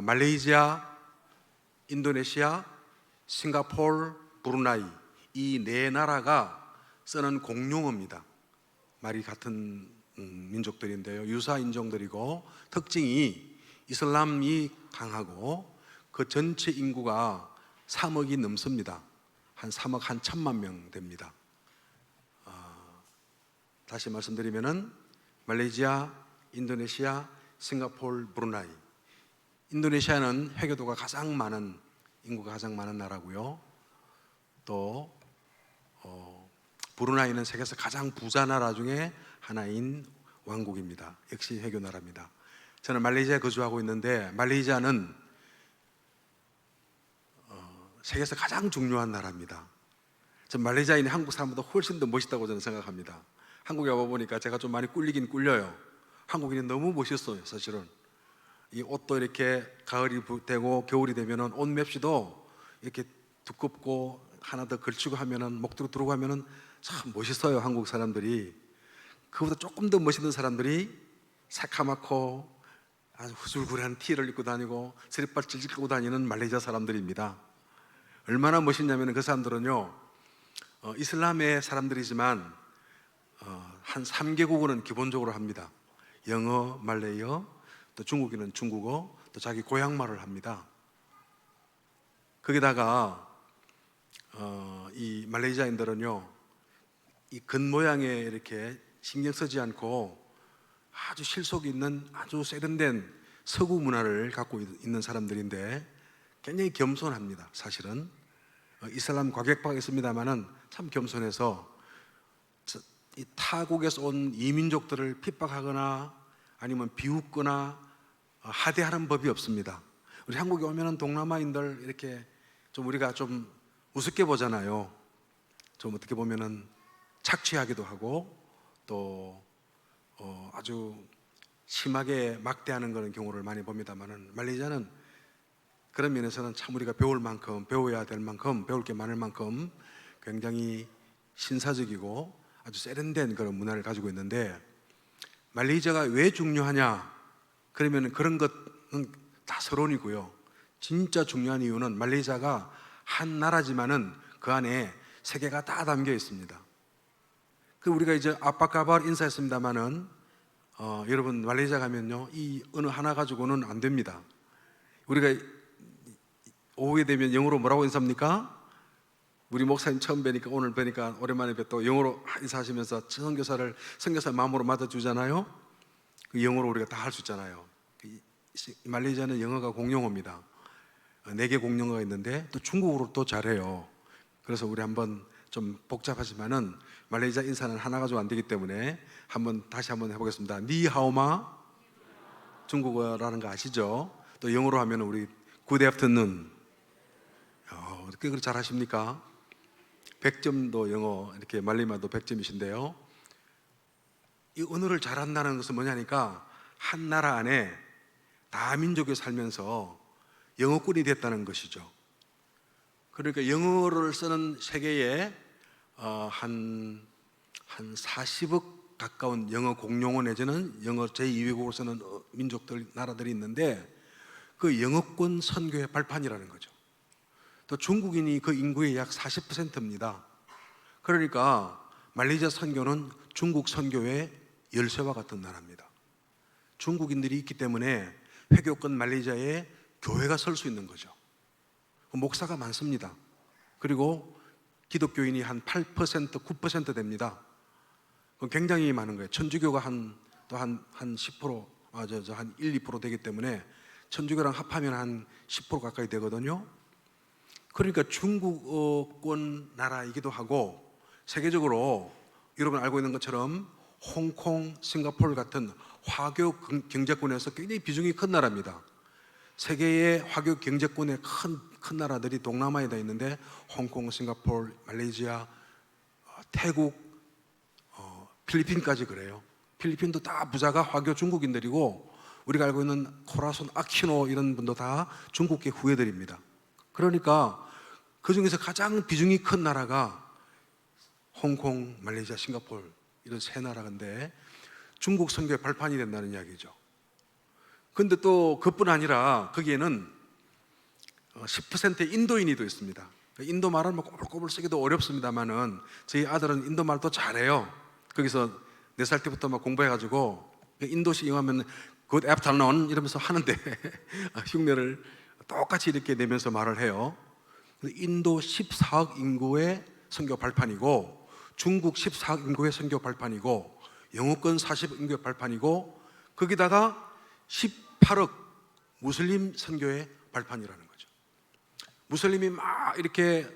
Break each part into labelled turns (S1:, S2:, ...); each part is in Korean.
S1: 말레이시아, 인도네시아, 싱가포르, 브루나이 이 네 나라가 쓰는 공용어입니다. 말이 같은 민족들인데요, 유사 인종들이고 특징이 이슬람이 강하고 그 전체 인구가 3억이 넘습니다. 한 3억 한 1,000만 명 됩니다. 다시 말씀드리면은 말레이시아, 인도네시아, 싱가포르, 브루나이. 인도네시아는 회교도가 가장 많은, 인구가 가장 많은 나라고요. 또 브루나이는 세계에서 가장 부자 나라 중에 하나인 왕국입니다. 역시 회교 나라입니다. 저는 말레이시아에 거주하고 있는데 말레이시아는 세계에서 가장 중요한 나라입니다. 전 말레이시아인이 한국 사람보다 훨씬 더 멋있다고 저는 생각합니다. 한국에 와보니까 제가 좀 많이 꿀리긴 꿀려요. 한국인이 너무 멋있어요. 사실은 이 옷도 이렇게 가을이 되고 겨울이 되면은 옷 맵시도 이렇게 두껍고 하나 더 걸치고 하면은 목도로 들어가고 하면은 참 멋있어요. 한국 사람들이. 그보다 조금 더 멋있는 사람들이 새카맣고 아주 후줄근한 티를 입고 다니고 스리빨 질질 끌고 다니는 말레이시아 사람들입니다. 얼마나 멋있냐면 그 사람들은요, 이슬람의 사람들이지만 한 3개국어는 기본적으로 합니다. 영어, 말레이어, 또 중국인은 중국어, 또 자기 고향말을 합니다. 거기다가 이 말레이시아인들은요, 이 겉모양에 이렇게 신경 쓰지 않고 아주 실속 있는 아주 세련된 서구 문화를 갖고 있는 사람들인데 굉장히 겸손합니다. 사실은 이슬람 과격파가 있습니다만은 참 겸손해서 이 타국에서 온 이민족들을 핍박하거나 아니면 비웃거나 하대하는 법이 없습니다. 우리 한국에 오면은 동남아인들 이렇게 좀 우리가 좀 우습게 보잖아요. 좀 어떻게 보면은 착취하기도 하고 또 아주 심하게 막대하는 그런 경우를 많이 봅니다만은 말레이시아는 그런 면에서는 참 우리가 배울 만큼, 배워야 될 만큼, 배울 게 많을 만큼 굉장히 신사적이고 아주 세련된 그런 문화를 가지고 있는데, 말레이시아가 왜 중요하냐? 그러면 그런 것은 다 서론이고요. 진짜 중요한 이유는 말레이시아가 한 나라지만은 그 안에 세계가 다 담겨 있습니다. 그 우리가 이제 아빠까발 인사했습니다만은 여러분 말레이시아 가면요, 이 언어 하나 가지고는 안 됩니다. 우리가 오후에 되면 영어로 뭐라고 인사합니까? 우리 목사님 처음 뵈니까, 오늘 뵈니까 오랜만에 뵙고 영어로 인사하시면서 선교사 마음으로 맞아주잖아요. 그 영어로 우리가 다 할 수 있잖아요. 말레이시아는 영어가 공용어입니다. 4개 공용어가 있는데 또 중국어로 또 잘해요. 그래서 우리 한번 좀 복잡하지만은 말레이시아 인사는 하나 가지고 안 되기 때문에 다시 한번 해보겠습니다. 니하오마, 중국어라는 거 아시죠? 또 영어로 하면 우리 good afternoon. 어떻게 그렇게 잘하십니까? 100점도 영어 이렇게 말리마도 100점이신데요. 이 언어를 잘한다는 것은 뭐냐니까 한 나라 안에 다민족이 살면서 영어권이 됐다는 것이죠. 그러니까 영어를 쓰는 세계에 한 40억 가까운 영어 공용어 내지는 영어 제2외국어를 쓰는 민족들, 나라들이 있는데 그 영어권 선교의 발판이라는 거죠. 또 중국인이 그 인구의 약 40%입니다. 그러니까 말레이시아 선교는 중국 선교의 열쇠와 같은 나라입니다. 중국인들이 있기 때문에 회교권 말레이시아에 교회가 설 수 있는 거죠. 목사가 많습니다. 그리고 기독교인이 한 8%, 9% 됩니다. 굉장히 많은 거예요. 천주교가 한 10%, 한 1, 2% 되기 때문에 천주교랑 합하면 한 10% 가까이 되거든요. 그러니까 중국권 나라이기도 하고 세계적으로 여러분 알고 있는 것처럼 홍콩, 싱가포르 같은 화교 경제권에서 굉장히 비중이 큰 나라입니다. 세계의 화교 경제권의 큰 나라들이 동남아에 다 있는데 홍콩, 싱가포르, 말레이시아, 태국, 필리핀까지 그래요. 필리핀도 다 부자가 화교 중국인들이고 우리가 알고 있는 코라손 아키노 이런 분도 다 중국계 후예들입니다. 그러니까 그 중에서 가장 비중이 큰 나라가 홍콩, 말레이시아, 싱가포르 이런 세 나라인데 중국 선교의 발판이 된다는 이야기죠. 근데 또 그뿐 아니라 거기에는 10%의 인도인이 또 있습니다. 인도 말을 뭐 꼬불꼬불 쓰기도 어렵습니다만은 저희 아들은 인도 말도 잘해요. 거기서 4살 때부터 막 공부해가지고 인도식 영어하면 good afternoon 이러면서 하는데 흉내를 똑같이 이렇게 내면서 말을 해요. 인도 14억 인구의 선교 발판이고, 중국 14억 인구의 선교 발판이고, 영어권 40억 인구의 발판이고, 거기다가 18억 무슬림 선교의 발판이라는 거죠. 무슬림이 막 이렇게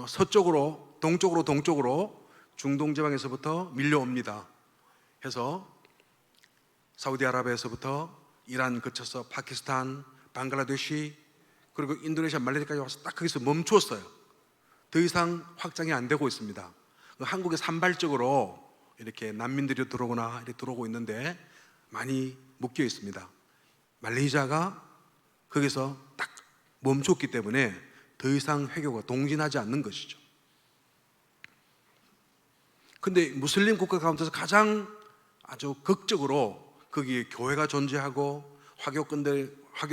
S1: 서쪽으로, 동쪽으로 중동 지방에서부터 밀려옵니다. 해서 사우디아라비아에서부터 이란 거쳐서 파키스탄, 방글라데시, 그리고 인도네시아, 말레이시아까지 와서 딱 거기서 멈추었어요. 더 이상 확장이 안 되고 있습니다. 한국에 산발적으로 이렇게 난민들이 들어오거나 이렇게 들어오고 있는데 많이 묶여 있습니다. 말레이시아가 거기서 딱 멈췄기 때문에 더 이상 회교가 동진하지 않는 것이죠. 근데 무슬림 국가 가운데서 가장 아주 극적으로 거기에 교회가 존재하고 화교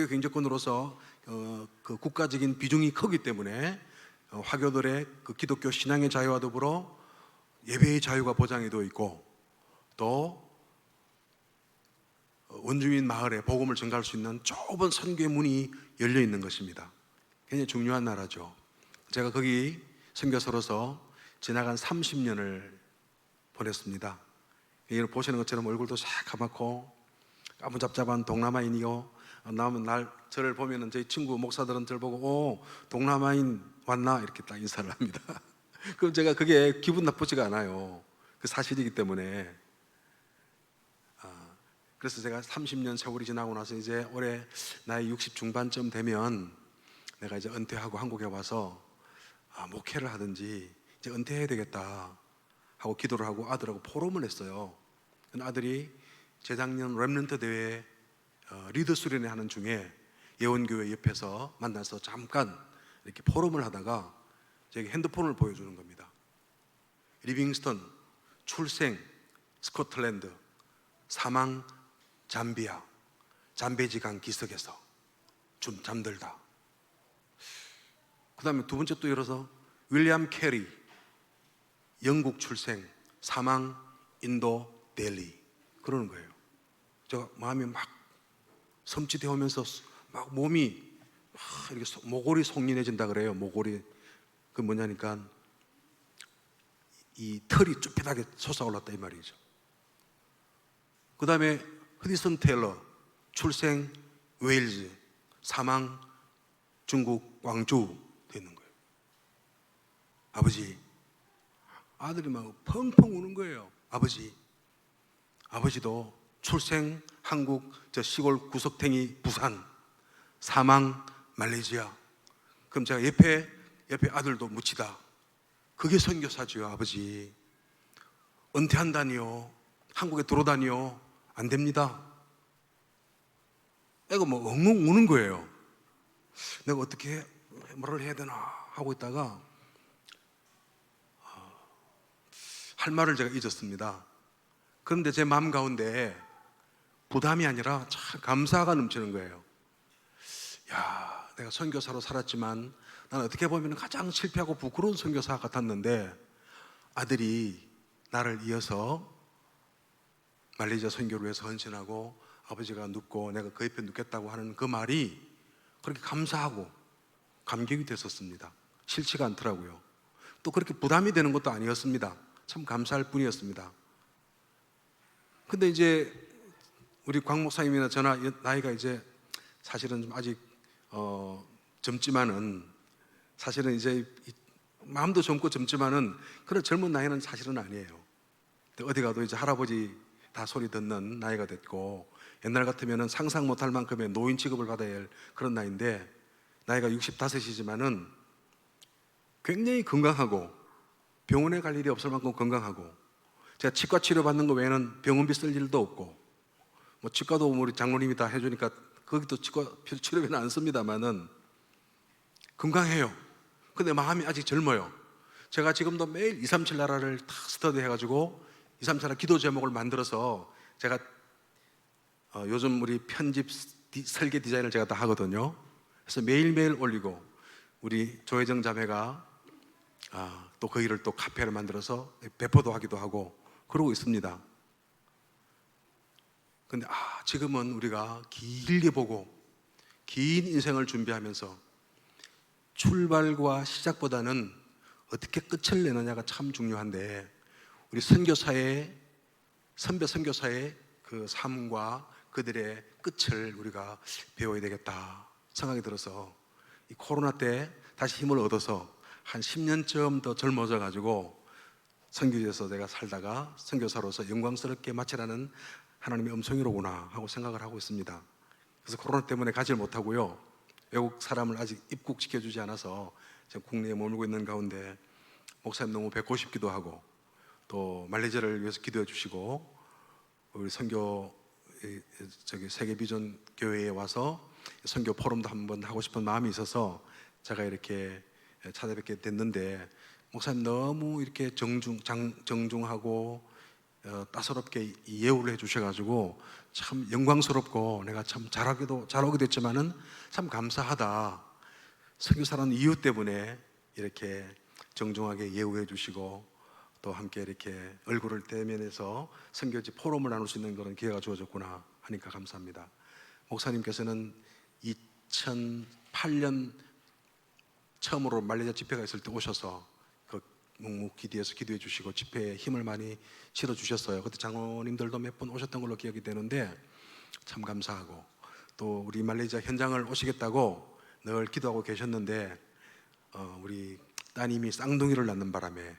S1: 경제권으로서 그 국가적인 비중이 크기 때문에 화교들의 그 기독교 신앙의 자유와 더불어 예배의 자유가 보장이 되어 있고, 또 원주민 마을에 복음을 전가할 수 있는 좁은 선교의 문이 열려 있는 것입니다. 굉장히 중요한 나라죠. 제가 거기 선교사로서 지나간 30년을 보냈습니다. 여기 보시는 것처럼 얼굴도 새카맣고 까무잡잡한 동남아인이요, 나오면 저를 보면은 저희 친구 목사들은 저를 보고 오, 동남아인 왔나 이렇게 딱 인사를 합니다. 그럼 제가 그게 기분 나쁘지가 않아요. 그 사실이기 때문에. 그래서 제가 30년 세월이 지나고 나서 이제 올해 나이 60 중반쯤 되면 내가 이제 은퇴하고 한국에 와서 목회를 하든지 이제 은퇴해야 되겠다 하고 기도를 하고 아들하고 포럼을 했어요. 아들이 재작년 렘넌트 대회 리더 수련회 하는 중에 예원교회 옆에서 만나서 잠깐 이렇게 포럼을 하다가 제게 핸드폰을 보여주는 겁니다. 리빙스턴, 출생 스코틀랜드, 사망 잠비아, 잠베지강 기슭에서 좀 잠들다. 그 다음에 두 번째 또 열어서 윌리엄 캐리, 영국 출생, 사망 인도 델리. 그러는 거예요. 제가 마음이 막 섬찟해 오면서 막 몸이 막 이렇게 모골이 송린해진다 그래요. 모골이 그 뭐냐니까 이 털이 쭈뼛하게 솟아올랐다 이 말이죠. 그 다음에 허디슨 테일러, 출생 웨일즈, 사망 중국 광주 되는 거예요. 아들이 막 펑펑 우는 거예요. 아버지도 출생 한국 저 시골 구석탱이 부산, 사망 말레이시아. 그럼 제가 옆에 아들도 묻히다. 그게 선교사지요. 아버지 은퇴한다니요, 한국에 들어오다니요. 안 됩니다. 애가 뭐 엉엉 우는 거예요. 내가 어떻게 뭐를 해야 되나 하고 있다가 할 말을 제가 잊었습니다. 그런데 제 마음 가운데 부담이 아니라 참 감사가 넘치는 거예요. 야, 내가 선교사로 살았지만 나는 어떻게 보면 가장 실패하고 부끄러운 선교사 같았는데 아들이 나를 이어서 말레이시아 선교를 위해서 헌신하고 아버지가 눕고 내가 그 옆에 눕겠다고 하는 그 말이 그렇게 감사하고 감격이 됐었습니다. 싫지가 않더라고요. 또 그렇게 부담이 되는 것도 아니었습니다. 참 감사할 뿐이었습니다. 근데 이제 우리 광 목사님이나 저나 나이가 이제 사실은 좀 아직 젊지만은, 사실은 이제 마음도 젊고 젊지만은 그런 젊은 나이는 사실은 아니에요. 어디 가도 이제 할아버지 다 소리 듣는 나이가 됐고, 옛날 같으면은 상상 못할 만큼의 노인 취급을 받아야 할 그런 나이인데, 나이가 65이지만은 굉장히 건강하고 병원에 갈 일이 없을 만큼 건강하고, 제가 치과 치료 받는 거 외에는 병원비 쓸 일도 없고, 뭐 치과도 우리 장로님이 다 해주니까 거기도 치과 치료비는 안 씁니다만은 건강해요. 근데 마음이 아직 젊어요. 제가 지금도 매일 237 나라를 다 스터디 해가지고 237 나라 기도 제목을 만들어서 제가 요즘 우리 편집 설계 디자인을 제가 다 하거든요. 그래서 매일매일 올리고, 우리 조혜정 자매가 또 그 일을 또 카페를 만들어서 배포도 하기도 하고 그러고 있습니다. 근데 지금은 우리가 길게 보고 긴 인생을 준비하면서 출발과 시작보다는 어떻게 끝을 내느냐가 참 중요한데, 우리 선교사의 선배 선교사의 그 삶과 그들의 끝을 우리가 배워야 되겠다 생각이 들어서, 이 코로나 때 다시 힘을 얻어서 한 10년쯤 더 젊어져 가지고 선교지에서 내가 살다가 선교사로서 영광스럽게 마치라는 하나님의 음성이로구나 하고 생각을 하고 있습니다. 그래서 코로나 때문에 가지를 못하고요, 외국 사람을 아직 입국시켜주지 않아서 지금 국내에 머물고 있는 가운데 목사님 너무 뵙고 싶기도 하고, 또 말레이시아를 위해서 기도해 주시고, 우리 선교 세계 비전 교회에 와서 선교 포럼도 한번 하고 싶은 마음이 있어서 제가 이렇게 찾아뵙게 됐는데, 목사님 너무 이렇게 정중하고 따스럽게 예우를 해주셔가지고 참 영광스럽고, 내가 참 잘 오게 됐지만은 참 감사하다. 선교사라는 이유 때문에 이렇게 정중하게 예우해 주시고, 또 함께 이렇게 얼굴을 대면해서 선교지 포럼을 나눌 수 있는 그런 기회가 주어졌구나 하니까 감사합니다. 목사님께서는 2008년 처음으로 말레이시아 집회가 있을 때 오셔서 그 묵묵기도에서 기도해 주시고 집회에 힘을 많이 실어 주셨어요. 그때 장로님들도 몇 번 오셨던 걸로 기억이 되는데 참 감사하고, 또 우리 말레이시아 현장을 오시겠다고 늘 기도하고 계셨는데 우리 따님이 쌍둥이를 낳는 바람에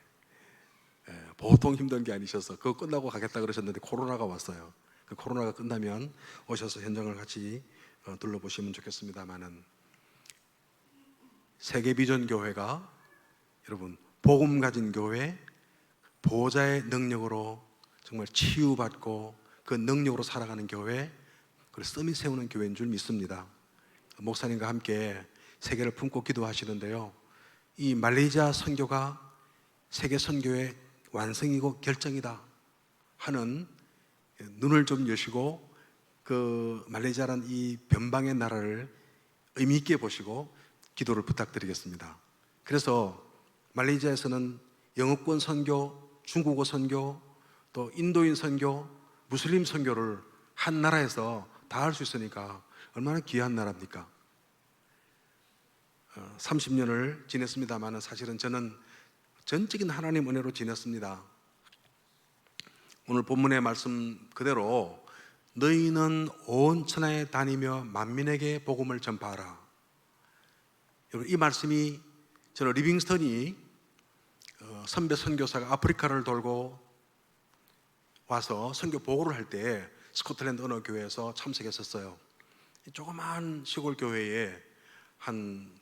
S1: 보통 힘든 게 아니셔서 그거 끝나고 가겠다 그러셨는데 코로나가 왔어요. 그 코로나가 끝나면 오셔서 현장을 같이 둘러보시면 좋겠습니다만은, 세계 비전 교회가 여러분 복음 가진 교회, 보호자의 능력으로 정말 치유받고 그 능력으로 살아가는 교회, 그걸 씀이 세우는 교회인 줄 믿습니다. 목사님과 함께 세계를 품고 기도하시는데요, 이 말레이시아 선교가 세계 선교의 완성이고 결정이다 하는 눈을 좀 여시고, 그 말레이시아라는 이 변방의 나라를 의미 있게 보시고 기도를 부탁드리겠습니다. 그래서 말레이시아에서는 영어권 선교, 중국어 선교, 또 인도인 선교, 무슬림 선교를 한 나라에서 다 할 수 있으니까 얼마나 귀한 나라입니까? 30년을 지냈습니다만 사실은 저는 전적인 하나님 은혜로 지냈습니다. 오늘 본문의 말씀 그대로 너희는 온 천하에 다니며 만민에게 복음을 전파하라. 여러분, 이 말씀이 저는 리빙스턴이 선배 선교사가 아프리카를 돌고 와서 선교 보고를 할 때 스코틀랜드 어느 교회에서 참석했었어요. 조그마한 시골 교회에 한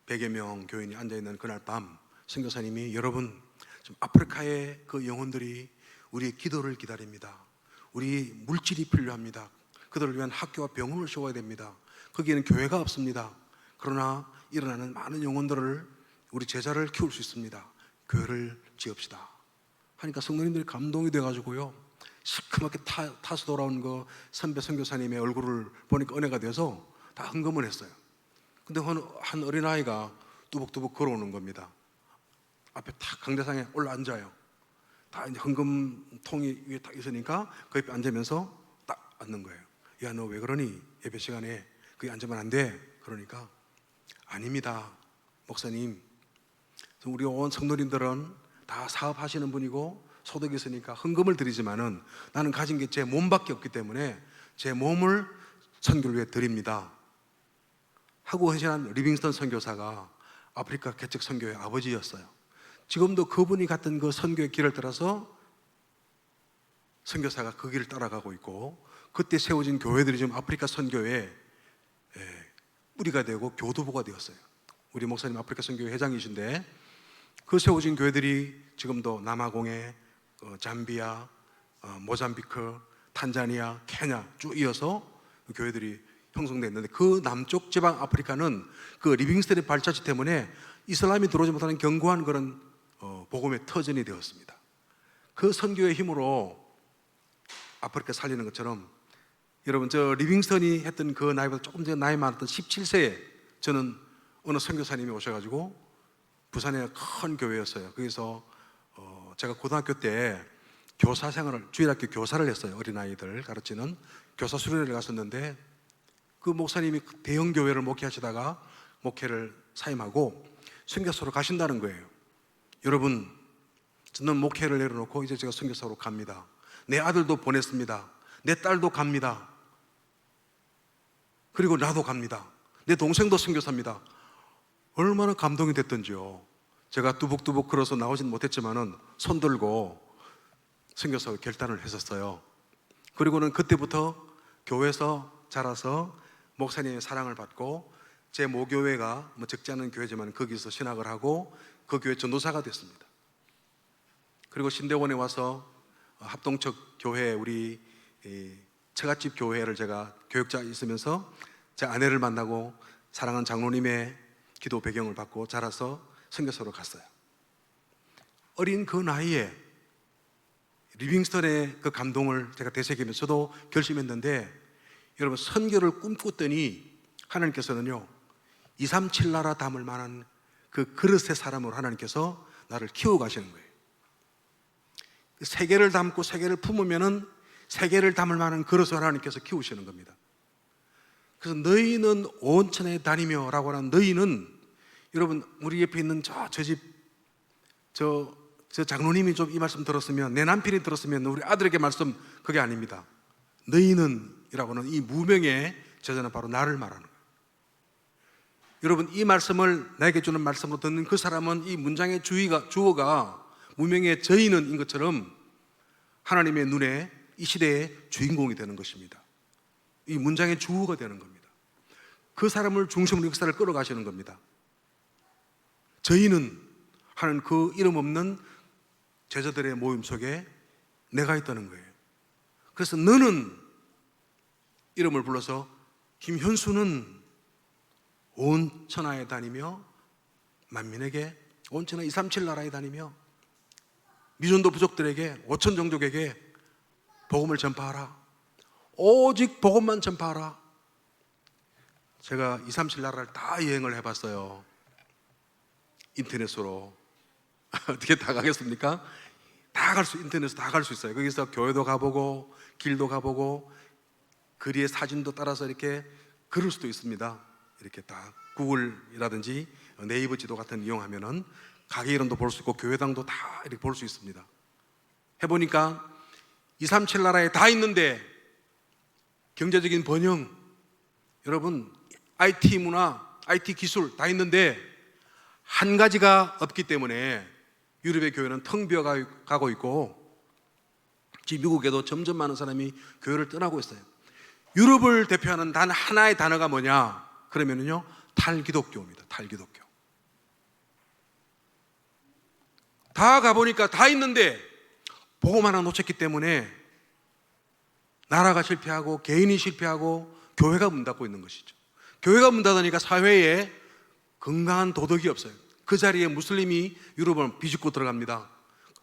S1: 100여 명 교인이 앉아있는 그날 밤 선교사님이, 여러분 지금 아프리카의 그 영혼들이 우리의 기도를 기다립니다. 우리 물질이 필요합니다. 그들을 위한 학교와 병원을 세워야 됩니다. 거기에는 교회가 없습니다. 그러나 일어나는 많은 영혼들을, 우리 제자를 키울 수 있습니다. 교회를 지읍시다 하니까 성도님들이 감동이 돼가지고요, 시커멓게 타서 돌아온 그 선배 선교사님의 얼굴을 보니까 은혜가 돼서 다 헌금을 했어요. 근데 한 어린아이가 뚜벅뚜벅 걸어오는 겁니다. 앞에 탁 강대상에 올라 앉아요. 다 이제 헌금통이 위에 딱 있으니까 그 옆에 앉으면서 딱 앉는 거예요. 야, 너 왜 그러니? 예배 시간에 거기 앉으면 안 돼. 그러니까 아닙니다, 목사님. 우리 온 성도님들은 다 사업하시는 분이고 소득이 있으니까 헌금을 드리지만은 나는 가진 게 제 몸밖에 없기 때문에 제 몸을 선교를 위해 드립니다 하고 헌신한 리빙스턴 선교사가 아프리카 개척 선교의 아버지였어요. 지금도 그분이 갔던 그 선교의 길을 따라서 선교사가 그 길을 따라가고 있고, 그때 세워진 교회들이 지금 아프리카 선교의 뿌리가 되고 교두보가 되었어요. 우리 목사님 아프리카 선교회 회장이신데, 그 세워진 교회들이 지금도 남아공에 잠비아, 모잠비크, 탄자니아, 케냐 쭉 이어서 그 교회들이 형성됐는데, 그 남쪽 지방 아프리카는 그 리빙스턴의 발자취 때문에 이슬람이 들어오지 못하는 견고한 그런 복음의 터전이 되었습니다. 그 선교의 힘으로 아프리카 살리는 것처럼 여러분, 저 리빙스턴이 했던 그 나이보다 조금 더 나이 많았던 17세에 저는 어느 선교사님이 오셔가지고 부산에 큰 교회였어요. 거기서 제가 고등학교 때 교사 생활을, 주일학교 교사를 했어요. 어린아이들 가르치는 교사 수련회를 갔었는데, 그 목사님이 대형 교회를 목회하시다가 목회를 사임하고 선교사로 가신다는 거예요. 여러분, 저는 목회를 내려놓고 이제 제가 선교사로 갑니다. 내 아들도 보냈습니다. 내 딸도 갑니다. 그리고 나도 갑니다. 내 동생도 선교사입니다. 얼마나 감동이 됐던지요. 제가 뚜벅뚜벅 걸어서 나오진 못했지만은 손 들고 선교사 결단을 했었어요. 그리고는 그때부터 교회에서 자라서 목사님의 사랑을 받고, 제 모교회가 뭐 적지 않은 교회지만 거기서 신학을 하고 그 교회 전도사가 됐습니다. 그리고 신대원에 와서 합동척 교회, 우리 처갓집 교회를 제가 교육자 있으면서 제 아내를 만나고 사랑하는 장로님의 기도 배경을 받고 자라서 선교사로 갔어요. 어린 그 나이에 리빙스턴의 그 감동을 제가 되새기면서 저도 결심했는데, 여러분, 선교를 꿈꾸더니 하나님께서는요 237 나라 담을 만한 그 그릇의 사람으로 하나님께서 나를 키워가시는 거예요. 세계를 담고 세계를 품으면은 세계를 담을 만한 그릇을 하나님께서 키우시는 겁니다. 그래서 너희는 온 천에 다니며 라고 하는 너희는, 여러분, 우리 옆에 있는 저 장로님이 좀 이 말씀 들었으면, 내 남편이 들었으면 우리 아들에게 말씀, 그게 아닙니다. 너희는 이라고 하는 이 무명의 제자는 바로 나를 말하는 거예요. 여러분, 이 말씀을 나에게 주는 말씀으로 듣는 그 사람은 이 문장의 주어가 무명의 저희는인 것처럼 하나님의 눈에 이 시대의 주인공이 되는 것입니다. 이 문장의 주어가 되는 겁니다. 그 사람을 중심으로 역사를 끌어가시는 겁니다. 저희는 하는 그 이름 없는 제자들의 모임 속에 내가 있다는 거예요. 그래서 너는 이름을 불러서 김현수는 온 천하에 다니며 만민에게, 온 천하 237 나라에 다니며 미전도 부족들에게, 5천 종족에게 복음을 전파하라. 오직 복음만 전파하라. 제가 237 나라를 다 여행을 해봤어요. 인터넷으로. 어떻게 다 가겠습니까? 인터넷으로 다 갈 수 있어요. 거기서 교회도 가보고 길도 가보고 거리의 사진도 따라서 이렇게 걸을 수도 있습니다. 이렇게 다 구글이라든지 네이버 지도 같은 거 이용하면은 가게 이름도 볼 수 있고 교회당도 다 이렇게 볼 수 있습니다. 해보니까 237 나라에 다 있는데, 경제적인 번영, 여러분, IT 문화, IT 기술 다 있는데 한 가지가 없기 때문에 유럽의 교회는 텅 비어 가고 있고, 지금 미국에도 점점 많은 사람이 교회를 떠나고 있어요. 유럽을 대표하는 단 하나의 단어가 뭐냐? 그러면은요, 탈기독교입니다. 탈기독교. 다 가보니까 다 있는데 복음 하나 놓쳤기 때문에 나라가 실패하고 개인이 실패하고 교회가 문 닫고 있는 것이죠. 교회가 문 닫으니까 사회에 건강한 도덕이 없어요. 그 자리에 무슬림이 유럽을 비집고 들어갑니다.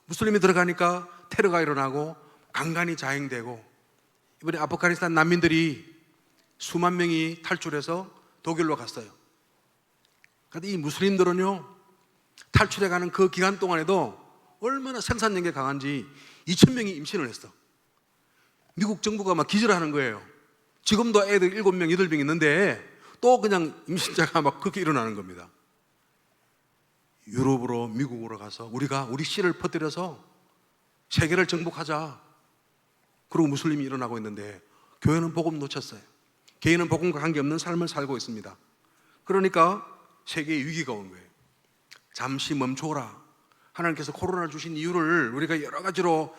S1: 무슬림이 들어가니까 테러가 일어나고 강간이 자행되고, 이번에 아프가니스탄 난민들이 수만 명이 탈출해서 독일로 갔어요. 그런데 이 무슬림들은요, 탈출해가는 그 기간 동안에도 얼마나 생산력이 강한지 2,000명이 임신을 했어. 미국 정부가 막 기절하는 거예요. 지금도 애들 7명, 8명 있는데 또 그냥 임신자가 막 그렇게 일어나는 겁니다. 유럽으로, 미국으로 가서 우리 씨를 퍼뜨려서 세계를 정복하자. 그리고 무슬림이 일어나고 있는데 교회는 복음 놓쳤어요. 개인은 복음과 관계없는 삶을 살고 있습니다. 그러니까 세계에 위기가 온 거예요. 잠시 멈춰라. 하나님께서 코로나를 주신 이유를 우리가 여러 가지로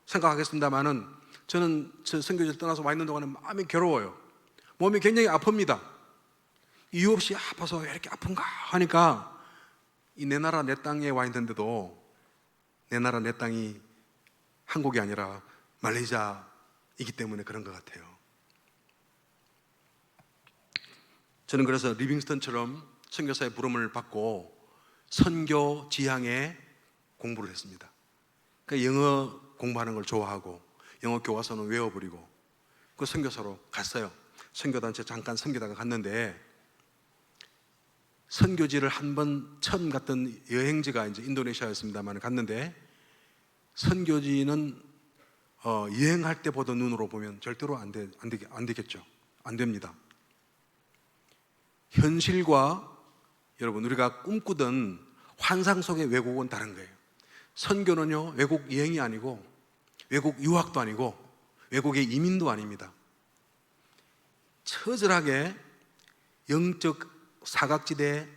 S1: 생각하겠습니다만은, 저는 선교지를 떠나서 와 있는 동안에 마음이 괴로워요. 몸이 굉장히 아픕니다. 이유 없이 아파서 왜 이렇게 아픈가 하니까, 이 내 나라 내 땅에 와 있는데도 내 나라 내 땅이 한국이 아니라 말레이시아이기 때문에 그런 것 같아요. 저는 그래서 리빙스턴처럼 선교사의 부름을 받고 선교 지향에 공부를 했습니다. 그러니까 영어 공부하는 걸 좋아하고 영어 교과서는 외워버리고, 그 선교사로 갔어요. 선교단체 잠깐 선교다가 갔는데, 선교지를 한 번 처음 갔던 여행지가 이제 인도네시아였습니다만 갔는데, 선교지는 여행할 때 보던 눈으로 보면 절대로 안 되겠죠. 안 됩니다. 현실과 여러분 우리가 꿈꾸던 환상 속의 외국은 다른 거예요. 선교는요, 외국 여행이 아니고 외국 유학도 아니고 외국의 이민도 아닙니다. 처절하게 영적 사각지대에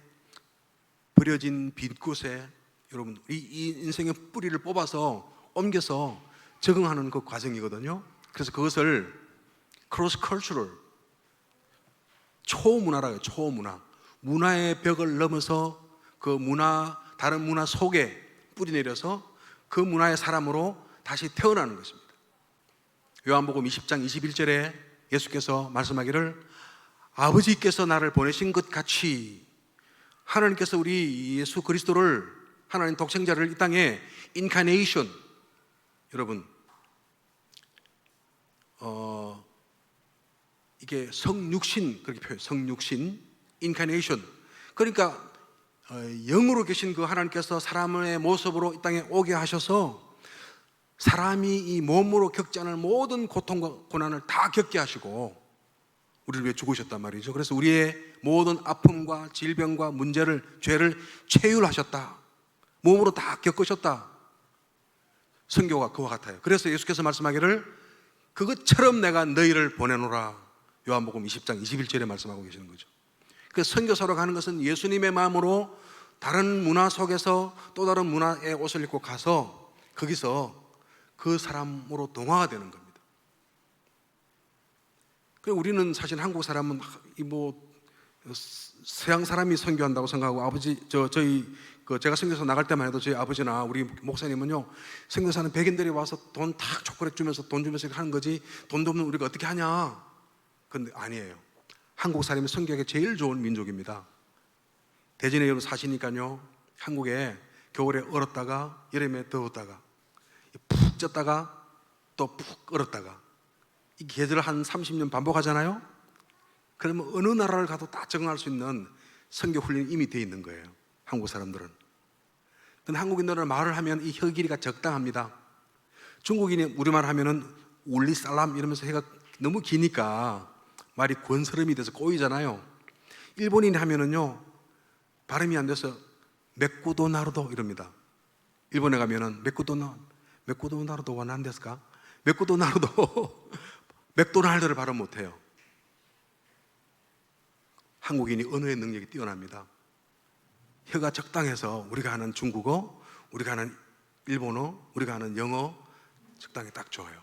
S1: 버려진 빈곳에 여러분 이 인생의 뿌리를 뽑아서 옮겨서 적응하는 그 과정이거든요. 그래서 그것을 크로스 컬처럴, 초문화라고 해요. 초문화. 문화의 벽을 넘어서 그 문화, 다른 문화 속에 뿌리 내려서 그 문화의 사람으로 다시 태어나는 것입니다. 요한복음 20장 21절에 예수께서 말씀하기를 아버지께서 나를 보내신 것 같이 하나님께서 우리 예수 그리스도를, 하나님 독생자를 이 땅에 인카네이션, 여러분 이게 성육신, 그렇게 표현해요. 성육신, 인카네이션. 그러니까 영으로 계신 그 하나님께서 사람의 모습으로 이 땅에 오게 하셔서 사람이 이 몸으로 겪지 않을 모든 고통과 고난을 다 겪게 하시고 우리를 위해 죽으셨단 말이죠. 그래서 우리의 모든 아픔과 질병과 문제를, 죄를 체휼하셨다. 몸으로 다 겪으셨다. 성교가 그와 같아요. 그래서 예수께서 말씀하기를 그것처럼 내가 너희를 보내노라. 요한복음 20장 21절에 말씀하고 계시는 거죠. 그 선교사로 가는 것은 예수님의 마음으로 다른 문화 속에서 또 다른 문화의 옷을 입고 가서 거기서 그 사람으로 동화가 되는 겁니다. 우리는 사실 한국 사람은 서양 사람이 선교한다고 생각하고 제가 선교사 나갈 때만 해도 저희 아버지나 우리 목사님은요, 선교사는 백인들이 와서 돈 탁 초콜릿 주면서 돈 주면서 하는 거지 돈도 없는 우리가 어떻게 하냐. 근데 아니에요. 한국 사람이 선교하기 제일 좋은 민족입니다. 대전에 여러분 사시니까요, 한국에 겨울에 얼었다가 여름에 더웠다가 푹 쪘다가 또 푹 얼었다가 이 계절을 한 30년 반복하잖아요. 그러면 어느 나라를 가도 다 적응할 수 있는 선교 훈련이 이미 되어 있는 거예요, 한국 사람들은. 근데 한국인들은 말을 하면 이 혀 길이가 적당합니다. 중국인이 우리말 하면은 울리살람 이러면서 해가 너무 기니까 말이 권스름이 돼서 꼬이잖아요. 일본인이 하면은요, 발음이 안 돼서 메꾸도 나루도 이럽니다. 일본에 가면은 메꾸도 나루도가 난데스까? 메꾸도 나루도 맥도날드를 발음 못해요. 한국인이 언어의 능력이 뛰어납니다. 혀가 적당해서 우리가 하는 중국어, 우리가 하는 일본어, 우리가 하는 영어 적당히 딱 좋아요.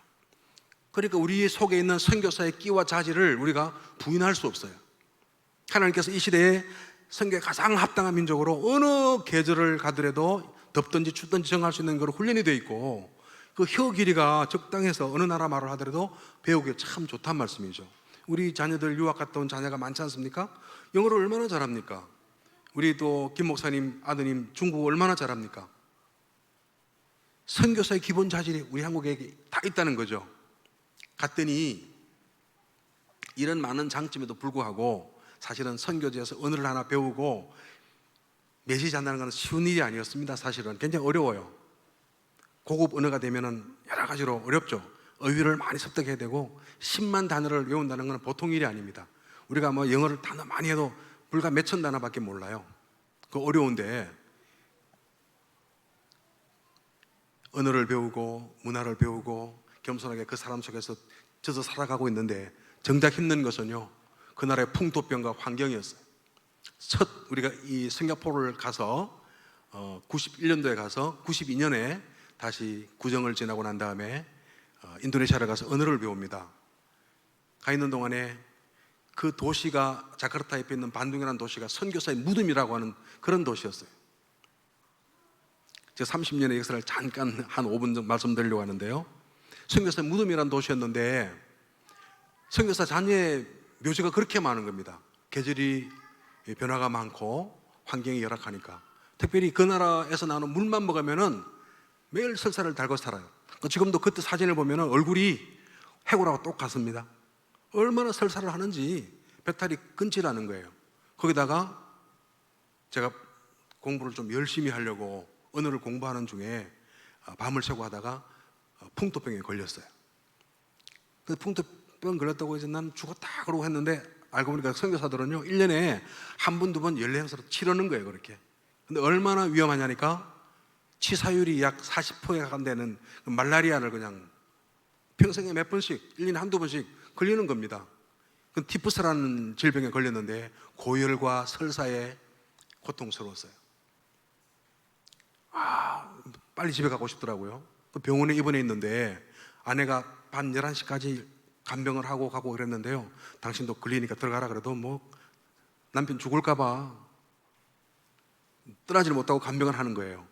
S1: 그러니까 우리 속에 있는 선교사의 끼와 자질을 우리가 부인할 수 없어요. 하나님께서 이 시대에 선교에 가장 합당한 민족으로 어느 계절을 가더라도 덥든지 춥든지 정할 수 있는 걸 훈련이 되어 있고, 그 혀 길이가 적당해서 어느 나라 말을 하더라도 배우기 참 좋단 말씀이죠. 우리 자녀들 유학 갔다 온 자녀가 많지 않습니까? 영어를 얼마나 잘합니까? 우리 또 김 목사님 아드님 중국어 얼마나 잘합니까? 선교사의 기본 자질이 우리 한국에 다 있다는 거죠. 갔더니 이런 많은 장점에도 불구하고 사실은 선교지에서 언어를 하나 배우고 메시지 한다는 것은 쉬운 일이 아니었습니다. 사실은 굉장히 어려워요. 고급 언어가 되면은 여러 가지로 어렵죠. 어휘를 많이 습득해야 되고 10만 단어를 외운다는 것은 보통 일이 아닙니다. 우리가 뭐 영어를 단어 많이 해도 불과 몇천 단어밖에 몰라요. 그 어려운데 언어를 배우고 문화를 배우고 겸손하게 그 사람 속에서 져서 살아가고 있는데, 정작 힘든 것은요, 그 나라의 풍토병과 환경이었어요. 첫 우리가 이 싱가포르를 가서 91년도에 가서 92년에 다시 구정을 지나고 난 다음에 인도네시아를 가서 언어를 배웁니다. 가 있는 동안에 그 도시가, 자카르타 옆에 있는 반둥이라는 도시가 선교사의 무덤이라고 하는 그런 도시였어요. 제가 30년의 역사를 잠깐 한 5분 정도 말씀드리려고 하는데요, 선교사의 무덤이라는 도시였는데 선교사 자녀의 묘지가 그렇게 많은 겁니다. 계절이 변화가 많고 환경이 열악하니까. 특별히 그 나라에서 나오는 물만 먹으면은 매일 설사를 달고 살아요. 지금도 그때 사진을 보면 얼굴이 해골하고 똑같습니다. 얼마나 설사를 하는지 배탈이 끊지라는 거예요. 거기다가 제가 공부를 좀 열심히 하려고 언어를 공부하는 중에 밤을 새고 하다가 풍토병에 걸렸어요. 근데 풍토병 걸렸다고 해서 난 죽었다 그러고 했는데 알고 보니까 선교사들은요 1년에 한 번, 두 번 연례행사로 치르는 거예요. 그렇게. 근데 얼마나 위험하냐니까 치사율이 약 40%에 가까운 말라리아를 그냥 평생에 몇 번씩 1년에 한두 번씩 걸리는 겁니다. 그 티푸스라는 질병에 걸렸는데 고열과 설사에 고통스러웠어요. 빨리 집에 가고 싶더라고요. 그 병원에 입원해 있는데 아내가 밤 11시까지 간병을 하고 가고 그랬는데요. 당신도 걸리니까 들어가라 그래도 뭐 남편 죽을까봐 떠나질 못하고 간병을 하는 거예요.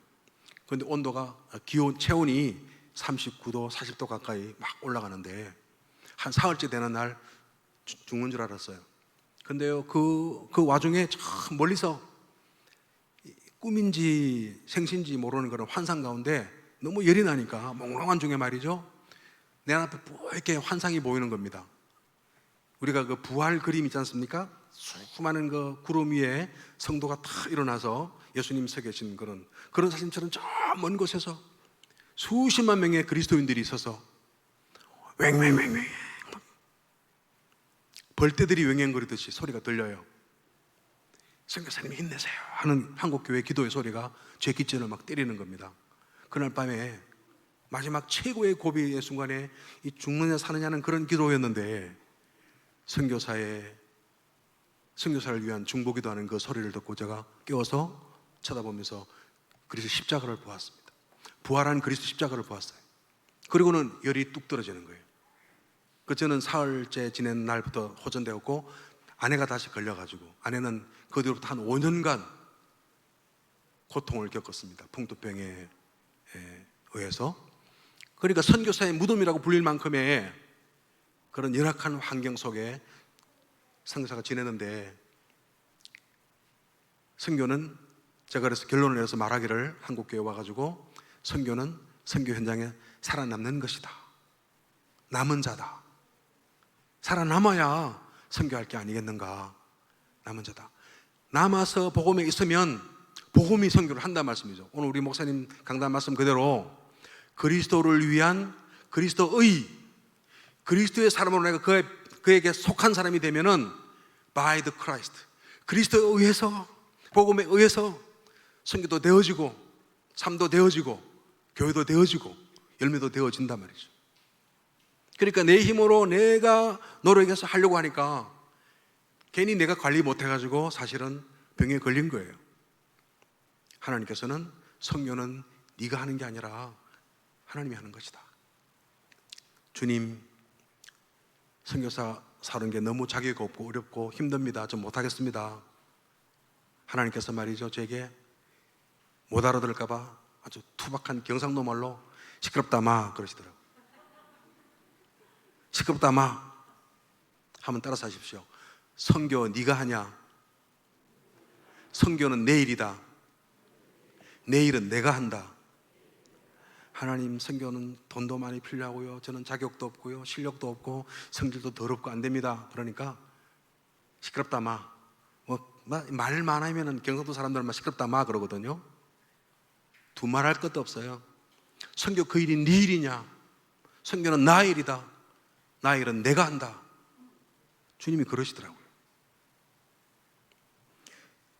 S1: 그런데 온도가 체온이 39도, 40도 가까이 막 올라가는데 한 사흘째 되는 날 죽는 줄 알았어요. 근데요, 그 와중에 저 멀리서 꿈인지 생신지 모르는 그런 환상 가운데 너무 열이 나니까 몽롱한 중에 말이죠. 내 앞에 이렇게 환상이 보이는 겁니다. 우리가 그 부활 그림 있지 않습니까? 수많은 그 구름 위에 성도가 다 일어나서 예수님 서 계신 그런 사진처럼 저 먼 곳에서 수십만 명의 그리스도인들이 있어서 왱왱왱왱 벌떼들이 왱왱거리듯이 소리가 들려요. 선교사님 힘내세요 하는 한국교회 기도의 소리가 제 귓전을 막 때리는 겁니다. 그날 밤에 마지막 최고의 고비의 순간에 이 죽느냐 사느냐는 그런 기도였는데 선교사를 위한 중보기도 하는 그 소리를 듣고 제가 깨워서 쳐다보면서 그리스도 십자가를 보았습니다. 부활한 그리스도 십자가를 보았어요. 그리고는 열이 뚝 떨어지는 거예요. 저는 사흘째 지낸 날부터 호전되었고 아내가 다시 걸려가지고 아내는 그 뒤로부터 한 5년간 고통을 겪었습니다. 풍토병에 의해서. 그러니까 선교사의 무덤이라고 불릴 만큼의 그런 열악한 환경 속에 선교사가 지내는데 선교는 제가 그래서 결론을 내서 말하기를 한국교회에 와가지고 선교는 선교 현장에 살아남는 것이다. 남은 자다. 살아남아야 선교할 게 아니겠는가. 남은 자다. 남아서 복음에 있으면 복음이 선교를 한다는 말씀이죠. 오늘 우리 목사님 강단 말씀 그대로 그리스도를 위한 그리스도의 사람으로 내가 그에게 속한 사람이 되면은 by the Christ 그리스도에 의해서 복음에 의해서 선교도 되어지고 삶도 되어지고 교회도 되어지고 열매도 되어진단 말이죠. 그러니까 내 힘으로 내가 노력해서 하려고 하니까 괜히 내가 관리 못해가지고 사실은 병에 걸린 거예요. 하나님께서는 선교는 네가 하는 게 아니라 하나님이 하는 것이다. 주님, 선교사 사는 게 너무 자격 없고 어렵고 힘듭니다. 좀 못하겠습니다. 하나님께서 말이죠, 제게 못 알아들을까봐 아주 투박한 경상도 말로 시끄럽다 마 그러시더라고요. 시끄럽다 마 하면 따라서 하십시오. 선교 네가 하냐? 선교는 내일이다. 내일은 내가 한다. 하나님, 선교는 돈도 많이 필요하고요, 저는 자격도 없고요, 실력도 없고 성질도 더럽고 안 됩니다. 그러니까 시끄럽다 마. 말 많으면 경상도 사람들은 시끄럽다 마 그러거든요. 두말할 것도 없어요. 선교 그 일이 네 일이냐? 선교는 나의 일이다. 나의 일은 내가 한다. 주님이 그러시더라고요.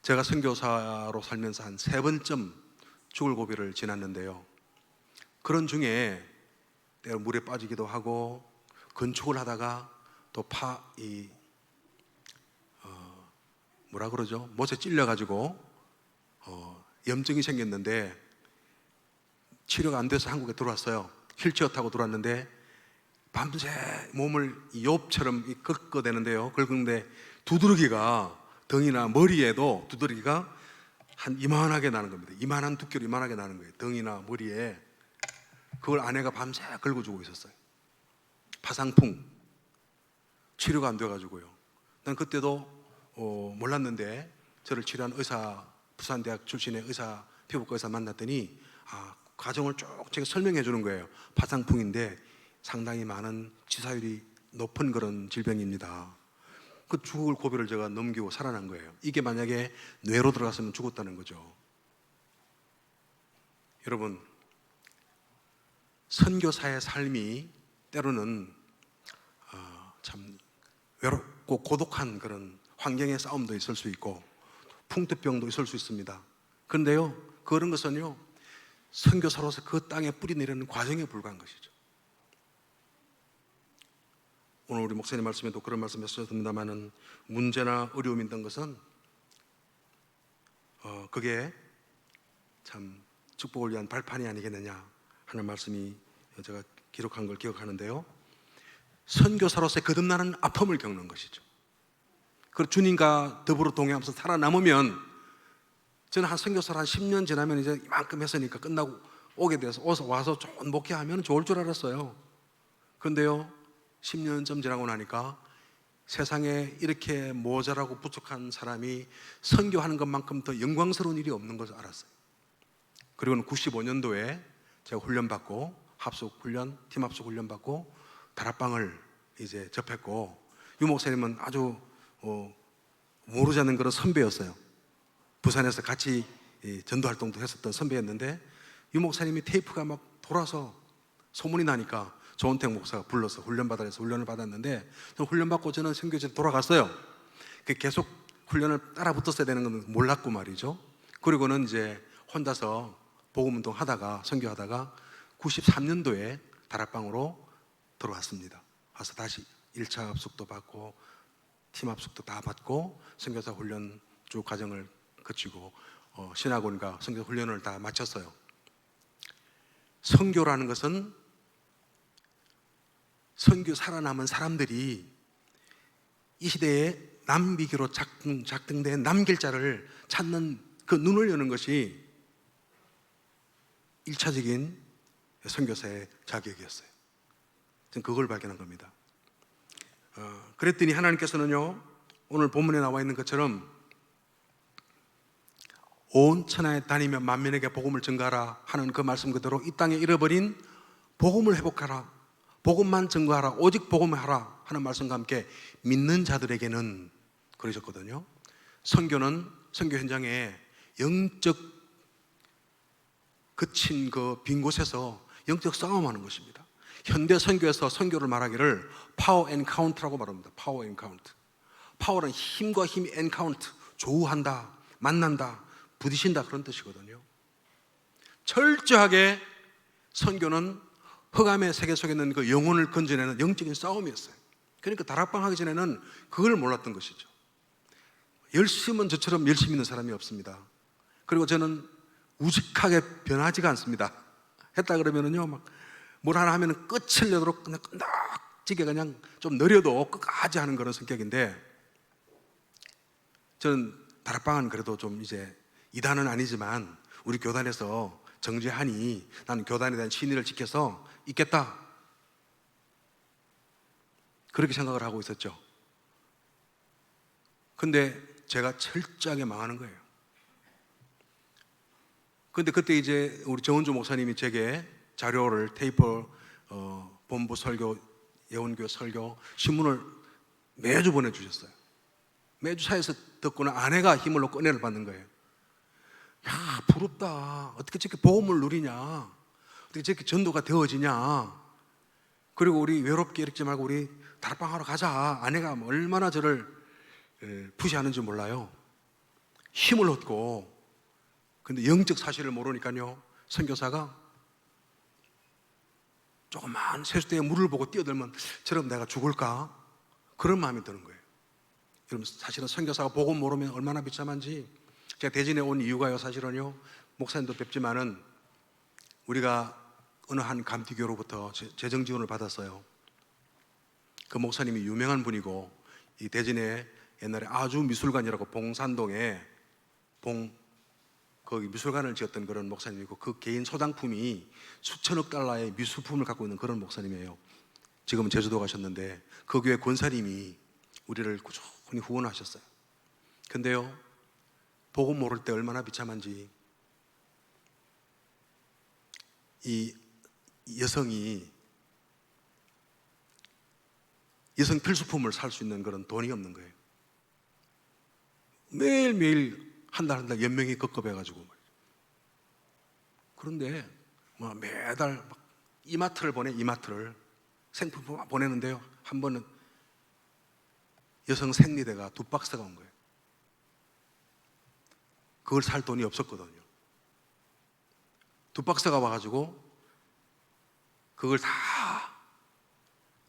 S1: 제가 선교사로 살면서 한 3번쯤 죽을 고비를 지났는데요, 그런 중에 내가 물에 빠지기도 하고 건축을 하다가 또 뭐라 그러죠? 못에 찔려가지고 염증이 생겼는데 치료가 안 돼서 한국에 들어왔어요. 휠체어 타고 들어왔는데 밤새 몸을 욥처럼 긁어대는데요. 긁는데 두드러기가 등이나 머리에도 두드러기가 한 이만하게 나는 겁니다. 이만한 두께로 이만하게 나는 거예요. 등이나 머리에. 그걸 아내가 밤새 긁어주고 있었어요. 파상풍. 치료가 안 돼가지고요. 난 그때도 몰랐는데 저를 치료한 의사, 부산대학 출신의 피부과 의사 만났더니 과정을 쭉 제가 설명해 주는 거예요. 파상풍인데 상당히 많은 치사율이 높은 그런 질병입니다. 그 죽을 고비를 제가 넘기고 살아난 거예요. 이게 만약에 뇌로 들어갔으면 죽었다는 거죠. 여러분, 선교사의 삶이 때로는 참 외롭고 고독한 그런 환경의 싸움도 있을 수 있고 풍토병도 있을 수 있습니다. 그런데요, 그런 것은요, 선교사로서 그 땅에 뿌리 내리는 과정에 불과한 것이죠. 오늘 우리 목사님 말씀에도 그런 말씀 하셨습니다만은 문제나 어려움이 있던 것은 그게 참 축복을 위한 발판이 아니겠느냐 하는 말씀이 제가 기록한 걸 기억하는데요, 선교사로서의 거듭나는 아픔을 겪는 것이죠. 그 주님과 더불어 동행하면서 살아남으면, 저는 한 선교사를 한 10년 지나면 이제 이만큼 했으니까 끝나고 오게 돼서 와서 좋은 목회하면 좋을 줄 알았어요. 그런데요, 10년쯤 지나고 나니까 세상에 이렇게 모자라고 부족한 사람이 선교하는 것만큼 더 영광스러운 일이 없는 것을 알았어요. 그리고는 95년도에 제가 훈련받고 합숙훈련, 팀합숙 훈련받고 다락방을 이제 접했고, 유 목사님은 아주 모르지 않는 그런 선배였어요. 부산에서 같이 전도활동도 했었던 선배였는데, 유 목사님이 테이프가 막 돌아서 소문이 나니까 조은택 목사가 불러서 훈련받으라 해서 훈련을 받았는데, 훈련받고 저는 선교지에 돌아갔어요. 계속 훈련을 따라 붙었어야 되는 건 몰랐고 말이죠. 그리고는 이제 혼자서 복음운동 하다가, 선교하다가 93년도에 다락방으로 들어왔습니다. 와서 다시 1차 합숙도 받고 팀 합숙도 다 받고 선교사 훈련 쭉 과정을 거치고 신학원과 선교 훈련을 다 마쳤어요. 선교라는 것은 선교 살아남은 사람들이 이 시대에 남기기로 작정된 남길 자를 찾는 그 눈을 여는 것이 1차적인 선교사의 자격이었어요. 저는 그걸 발견한 겁니다. 그랬더니 하나님께서는요, 오늘 본문에 나와 있는 것처럼 온 천하에 다니며 만민에게 복음을 전가하라 하는 그 말씀 그대로 이 땅에 잃어버린 복음을 회복하라, 복음만 전가하라, 오직 복음을 하라 하는 말씀과 함께 믿는 자들에게는 그러셨거든요. 선교는 선교 현장에 영적 그친 그 빈 곳에서 영적 싸움하는 것입니다. 현대 선교에서 선교를 말하기를 파워 엔카운트라고 말합니다. 파워 엔카운트. 파워는 힘과 힘이 엔카운트, 조우한다, 만난다, 부딪힌다, 그런 뜻이거든요. 철저하게 선교는 흑암의 세계 속에 있는 그 영혼을 건져내는 영적인 싸움이었어요. 그러니까 다락방 하기 전에는 그걸 몰랐던 것이죠. 열심은 저처럼 열심히 있는 사람이 없습니다. 그리고 저는 우직하게 변하지가 않습니다. 했다 그러면은요, 막 뭘 하나 하면은 끝을 내도록 그냥 끝նակ지게 그냥 좀 느려도 끝까지 하는 그런 성격인데, 저는 다락방은 그래도 좀 이제 이단은 아니지만 우리 교단에서 정죄하니 나는 교단에 대한 신의를 지켜서 있겠다, 그렇게 생각을 하고 있었죠. 근데 제가 철저하게 망하는 거예요. 근데 그때 이제 우리 정은주 목사님이 제게 자료를 테이프, 본부 설교, 예원교회 설교, 신문을 매주 보내주셨어요. 매주 차에서 듣고는 아내가 힘을 놓고 은혜를 받는 거예요. 야, 부럽다. 어떻게 저렇게 복음을 누리냐, 어떻게 저렇게 전도가 되어지냐, 그리고 우리 외롭게 이렇게 말고 우리 다락방 하러 가자. 아내가 얼마나 저를 푸시하는지 몰라요. 힘을 얻고. 근데 영적 사실을 모르니까요, 선교사가 조그만 세숫대에 물을 보고 뛰어들면 저럼 내가 죽을까? 그런 마음이 드는 거예요. 여러분, 사실은 선교사가 복음 모르면 얼마나 비참한지. 제가 대전에 온 이유가요, 사실은요, 목사님도 뵙지만은 우리가 어느 한 감티교로부터 재정 지원을 받았어요. 그 목사님이 유명한 분이고, 이 대전에 옛날에 아주 미술관이라고 봉산동에 거기 미술관을 지었던 그런 목사님이고, 그 개인 소장품이 수천억 달러의 미술품을 갖고 있는 그런 목사님이에요. 지금은 제주도 가셨는데 그 교회 권사님이 우리를 꾸준히 후원하셨어요. 근데요, 복음 모를 때 얼마나 비참한지, 이 여성이 여성 필수품을 살 수 있는 그런 돈이 없는 거예요. 매일매일 한 달 한 달 연명이 급급해가지고. 그런데 뭐 매달 막 이마트를 이마트를 생필품 보내는데요. 한 번은 여성 생리대가 2박스가 온 거예요. 그걸 살 돈이 없었거든요. 2박스가 와가지고 그걸 다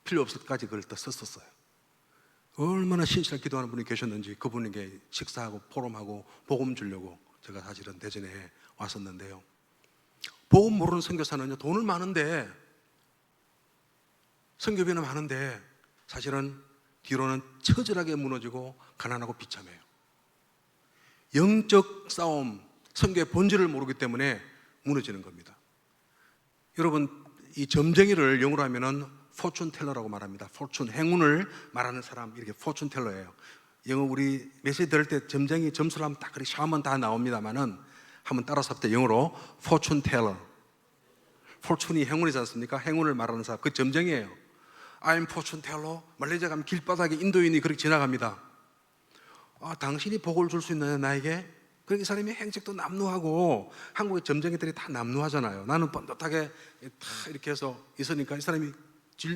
S1: 필요 없을 때까지 그걸 또 썼었어요. 얼마나 신실하게 기도하는 분이 계셨는지 그분에게 식사하고 포럼하고 복음 주려고 제가 사실은 대전에 왔었는데요. 복음 모르는 선교사는요, 돈은 많은데, 선교비는 많은데 사실은 뒤로는 처절하게 무너지고 가난하고 비참해요. 영적 싸움, 선교의 본질을 모르기 때문에 무너지는 겁니다. 여러분, 이 점쟁이를 영어로 하면은 포춘 텔러라고 말합니다. 포춘, 행운을 말하는 사람, 이렇게 포춘 텔러예요. 영어 우리 메시지 들을 때 점쟁이 점수를 하면 딱 그렇게 샤면 다 나옵니다만은 한번 따라서 할 때 영어로 포춘 텔러. 포춘이 행운이지 않습니까? 행운을 말하는 사람, 그 점쟁이에요. I'm fortune teller. 말레이시아 가면 길바닥에 인도인이 그렇게 지나갑니다. 아, 당신이 복을 줄 수 있느냐 나에게? 그러니까 이 사람이 행색도 남루하고, 한국의 점쟁이들이 다 남루하잖아요. 나는 번듯하게 다 이렇게 해서 있으니까 이 사람이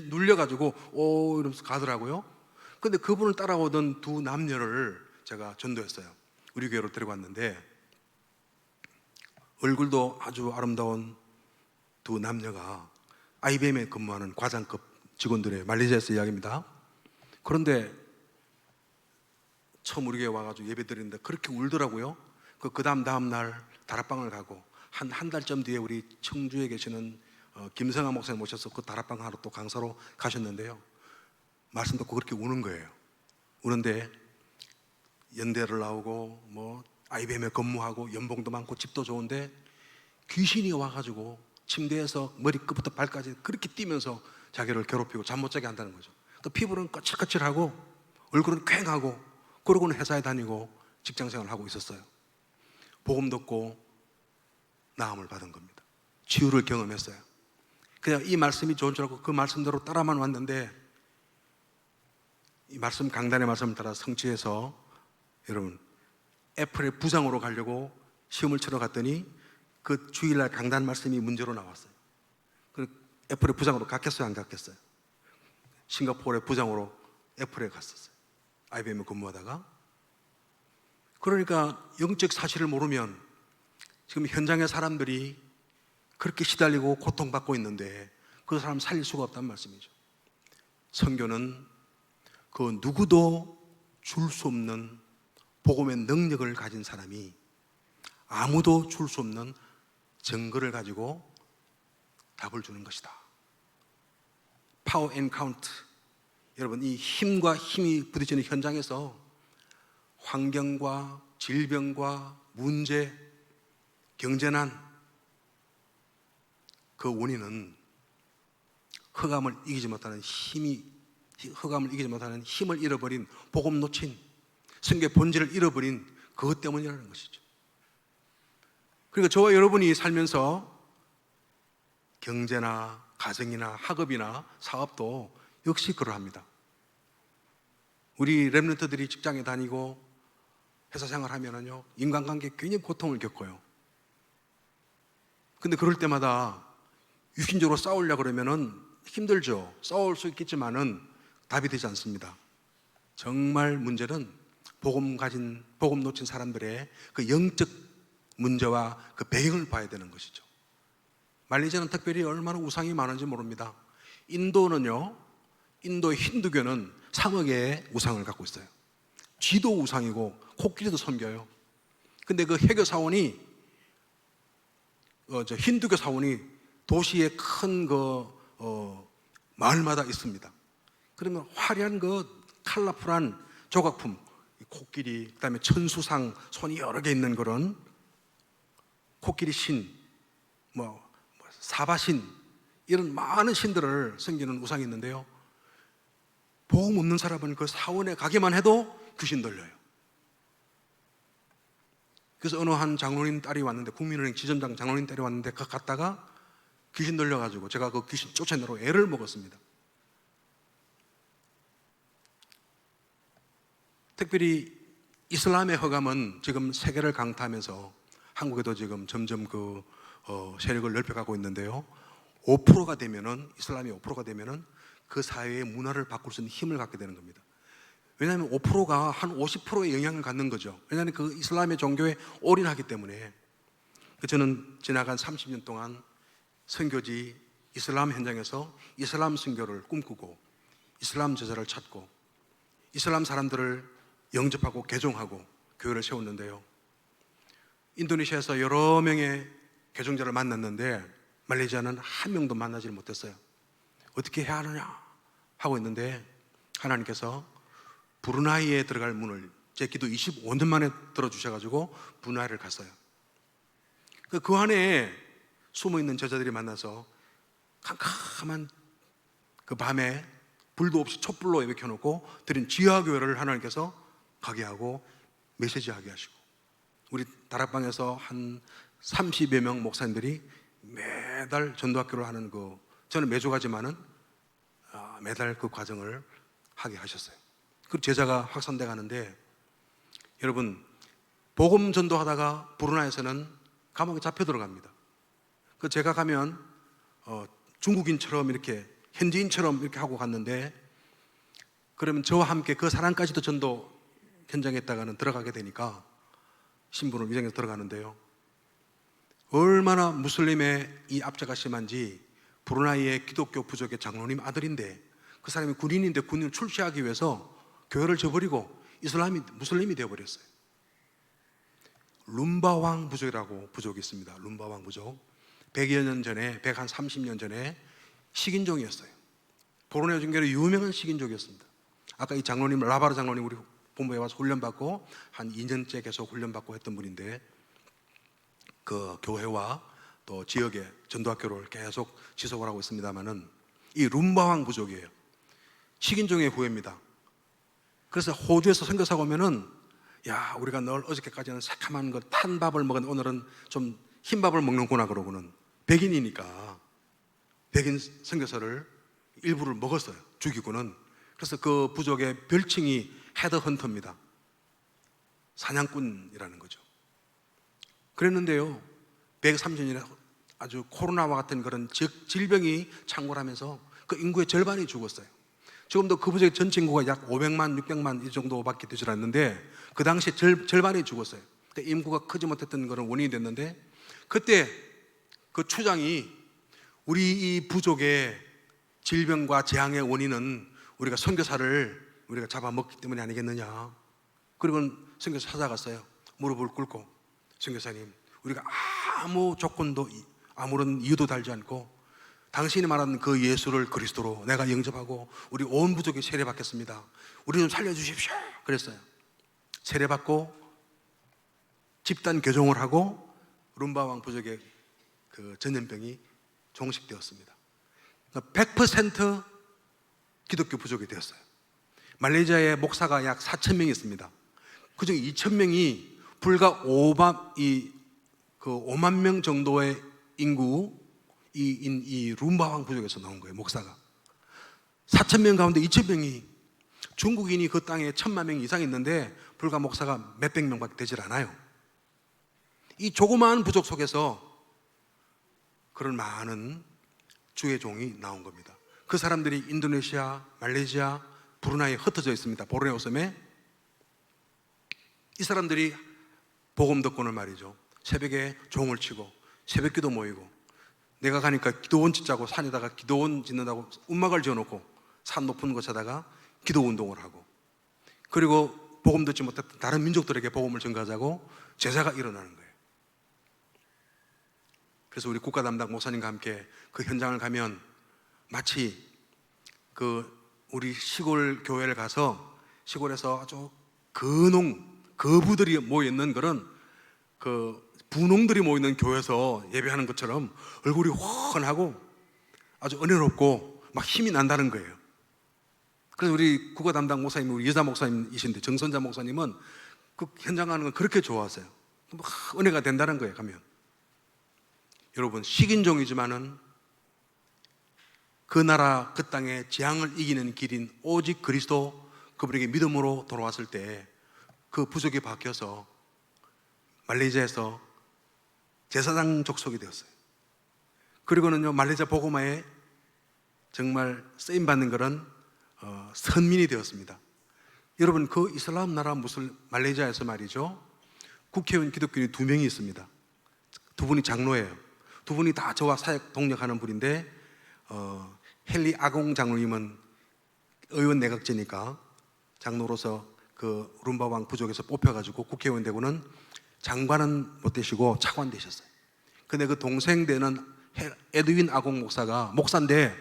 S1: 눌려가지고 오 이러면서 가더라고요. 근데 그분을 따라오던 두 남녀를 제가 전도했어요. 우리 교회로 데리고 왔는데 얼굴도 아주 아름다운 두 남녀가 IBM에 근무하는 과장급 직원들의 말레이시아에서 이야기입니다. 그런데 처음 우리 교회 와가지고 예배 드리는데 그렇게 울더라고요. 그 다음 날 다락방을 가고 한 달쯤 뒤에 우리 청주에 계시는 김성아 목사님 모셔서 그 다락방 하러 또 강사로 가셨는데요. 말씀 듣고 그렇게 우는 거예요. 우는데 연대를 나오고 뭐 IBM에 근무하고 연봉도 많고 집도 좋은데 귀신이 와가지고 침대에서 머리끝부터 발까지 그렇게 뛰면서 자기를 괴롭히고 잠 못 자게 한다는 거죠. 또 피부는 거칠거칠하고 얼굴은 퀭하고, 그러고는 회사에 다니고 직장생활을 하고 있었어요. 복음 듣고 나음을 받은 겁니다. 치유를 경험했어요. 그냥 이 말씀이 좋은 줄 알고 그 말씀대로 따라만 왔는데, 이 말씀, 강단의 말씀을 따라 성취해서 여러분 애플의 부장으로 가려고 시험을 치러 갔더니 그 주일날 강단 말씀이 문제로 나왔어요. 애플의 부장으로 갔겠어요, 안 갔겠어요? 싱가포르의 부장으로 애플에 갔었어요. IBM에 근무하다가. 그러니까 영적 사실을 모르면 지금 현장의 사람들이 그렇게 시달리고 고통받고 있는데 그 사람 살릴 수가 없단 말씀이죠. 선교는 그 누구도 줄 수 없는 복음의 능력을 가진 사람이 아무도 줄 수 없는 증거를 가지고 답을 주는 것이다. 파워 엔카운트. 여러분, 이 힘과 힘이 부딪히는 현장에서 환경과 질병과 문제, 경제난, 그 원인은 흑암을 이기지 못하는 힘을 잃어버린, 복음 놓친, 성경의 본질을 잃어버린 그것 때문이라는 것이죠. 그러니까 저와 여러분이 살면서 경제나 가정이나 학업이나 사업도 역시 그러합니다. 우리 렘넌트들이 직장에 다니고 회사 생활하면은요, 인간관계에 굉장히 고통을 겪어요. 근데 그럴 때마다 육신적으로 싸우려고 그러면은 힘들죠. 싸울 수 있겠지만은 답이 되지 않습니다. 정말 문제는 복음 놓친 사람들의 그 영적 문제와 그 배경을 봐야 되는 것이죠. 말레이시아는 특별히 얼마나 우상이 많은지 모릅니다. 인도의 힌두교는 3억 개의 우상을 갖고 있어요. 쥐도 우상이고 코끼리도 섬겨요. 근데 그 해교 사원이 힌두교 사원이 도시의 큰 마을마다 있습니다. 그러면 화려한 컬러풀한 조각품, 코끼리, 그다음에 천수상, 손이 여러 개 있는 그런 코끼리 신, 사바신, 이런 많은 신들을 섬기는 우상이 있는데요, 복음 없는 사람은 그 사원에 가기만 해도 귀신 들려요. 그래서 어느 한 장로님 딸이 왔는데, 국민은행 지점장 장로님 딸이 왔는데 갔다가 귀신 들려가지고 제가 그 귀신 쫓아내라고 애를 먹었습니다. 특별히 이슬람의 허감은 지금 세계를 강타하면서 한국에도 지금 점점 세력을 넓혀가고 있는데요. 5%가 되면은, 이슬람이 5%가 되면은 그 사회의 문화를 바꿀 수 있는 힘을 갖게 되는 겁니다. 왜냐하면 5%가 한 50%의 영향을 갖는 거죠. 왜냐하면 그 이슬람의 종교에 올인하기 때문에. 저는 지나간 30년 동안 선교지 이슬람 현장에서 이슬람 선교를 꿈꾸고 이슬람 제자를 찾고 이슬람 사람들을 영접하고 개종하고 교회를 세웠는데요. 인도네시아에서 여러 명의 개종자를 만났는데 말레이시아는 한 명도 만나지 못했어요. 어떻게 해야 하느냐 하고 있는데 하나님께서 브루나이에 들어갈 문을 제 기도 25년 만에 들어주셔가지고 브루나이를 갔어요. 그 안에 숨어있는 제자들이 만나서 캄캄한 그 밤에 불도 없이 촛불로 예배 켜놓고 드린 지하교회를 하나님께서 가게 하고 메시지하게 하시고, 우리 다락방에서 한 30여 명 목사님들이 매달 전도학교를 하는 저는 매주 가지만은 매달 그 과정을 하게 하셨어요. 그 제자가 확산돼 가는데, 여러분, 복음 전도하다가 브루나이에서는 감옥에 잡혀 들어갑니다. 제가 가면 중국인처럼 이렇게 현지인처럼 이렇게 하고 갔는데, 그러면 저와 함께 그 사람까지도 전도 현장에다가는 들어가게 되니까 신분을 위장해서 들어가는데요. 얼마나 무슬림의 이 압제가 심한지, 브루나이의 기독교 부족의 장로님 아들인데 그 사람이 군인인데 군인을 출시하기 위해서 교회를 저버리고 무슬림이 되어버렸어요. 룸바왕 부족이라고 부족이 있습니다. 룸바왕 부족. 100여 년 전에, 130년 전에 식인종이었어요. 보르네오 종교로 유명한 식인종이었습니다. 아까 이 장로님, 라바르 장로님 우리 본부에 와서 훈련받고 한 2년째 계속 훈련받고 했던 분인데, 그 교회와 또 지역의 전도학교를 계속 지속을 하고 있습니다만은 이 룸바왕 부족이에요. 식인종의 후예입니다. 그래서 호주에서 선교사가 오면은, 야, 우리가 늘 어저께까지는 새카만 탄 밥을 먹었는데 오늘은 좀 흰 밥을 먹는구나 그러고는, 백인이니까 백인 선교사를 일부를 먹었어요. 죽이고는. 그래서 그 부족의 별칭이 헤드헌터입니다. 사냥꾼이라는 거죠. 그랬는데요, 130년에 아주 코로나와 같은 그런 질병이 창궐하면서 그 인구의 절반이 죽었어요. 지금도 그 부족의 전체 인구가 약 500만, 600만 이 정도밖에 되지 않았는데 그 당시에 절반이 죽었어요. 그러니까 인구가 크지 못했던 그런 원인이 됐는데, 그때 그 추장이 우리 이 부족의 질병과 재앙의 원인은 우리가 선교사를 우리가 잡아먹기 때문이 아니겠느냐. 그리고 선교사 찾아갔어요. 무릎을 꿇고, 선교사님, 우리가 아무 조건도 아무런 이유도 달지 않고 당신이 말하는 그 예수를 그리스도로 내가 영접하고 우리 온 부족이 세례받겠습니다. 우리 좀 살려주십시오. 그랬어요. 세례받고 집단 교종을 하고 룸바왕 부족의 그 전염병이 종식되었습니다. 100% 기독교 부족이 되었어요. 말레이시아에 목사가 약 4,000명이 있습니다. 그중 2,000명이 불과 5만 명 정도의 인구 이 룸바왕 부족에서 나온 거예요. 목사가 4,000명 가운데 2,000명이, 중국인이 그 땅에 1,000만 명 이상 있는데 불과 목사가 몇백 명밖에 되질 않아요. 이 조그마한 부족 속에서 그런 많은 주의 종이 나온 겁니다. 그 사람들이 인도네시아, 말레이시아, 브루나이에 흩어져 있습니다. 보르네오 섬에. 이 사람들이 복음 듣고는 말이죠, 새벽에 종을 치고 새벽기도 모이고, 내가 가니까 기도원 짓자고 산에다가 기도원 짓는다고 움막을 지어놓고 산 높은 곳에다가 기도 운동을 하고, 그리고 복음 듣지 못했던 다른 민족들에게 복음을 전가하자고 제사가 일어나는 거예요. 그래서 우리 국가 담당 목사님과 함께 그 현장을 가면 마치 우리 시골 교회를 가서 시골에서 아주 거부들이 모여있는 그런 부농들이 모이는 교회에서 예배하는 것처럼 얼굴이 훤하고 아주 은혜롭고 막 힘이 난다는 거예요. 그래서 우리 국가 담당 목사님, 우리 여자 목사님이신데 정선자 목사님은 그 현장 가는 걸 그렇게 좋아하세요. 막 은혜가 된다는 거예요, 가면. 여러분, 식인종이지만은 그 나라 그 땅의 재앙을 이기는 길인 오직 그리스도, 그분에게 믿음으로 돌아왔을 때 그 부족이 바뀌어서 말레이시아에서 제사장 족속이 되었어요. 그리고는요, 말레이시아 복음화에 정말 쓰임받는 그런 선민이 되었습니다. 여러분, 그 이슬람 나라 말레이시아에서 말이죠, 국회의원 기독교인이 2명이 있습니다. 2분이 장로예요. 2분이 다 저와 사역 동력하는 분인데, 헨리 아공 장로님은 의원 내각제니까 장로로서 그 룸바왕 부족에서 뽑혀가지고 국회의원 되고는 장관은 못 되시고 차관 되셨어요. 근데 그 동생 되는 에드윈 아공 목사가 목사인데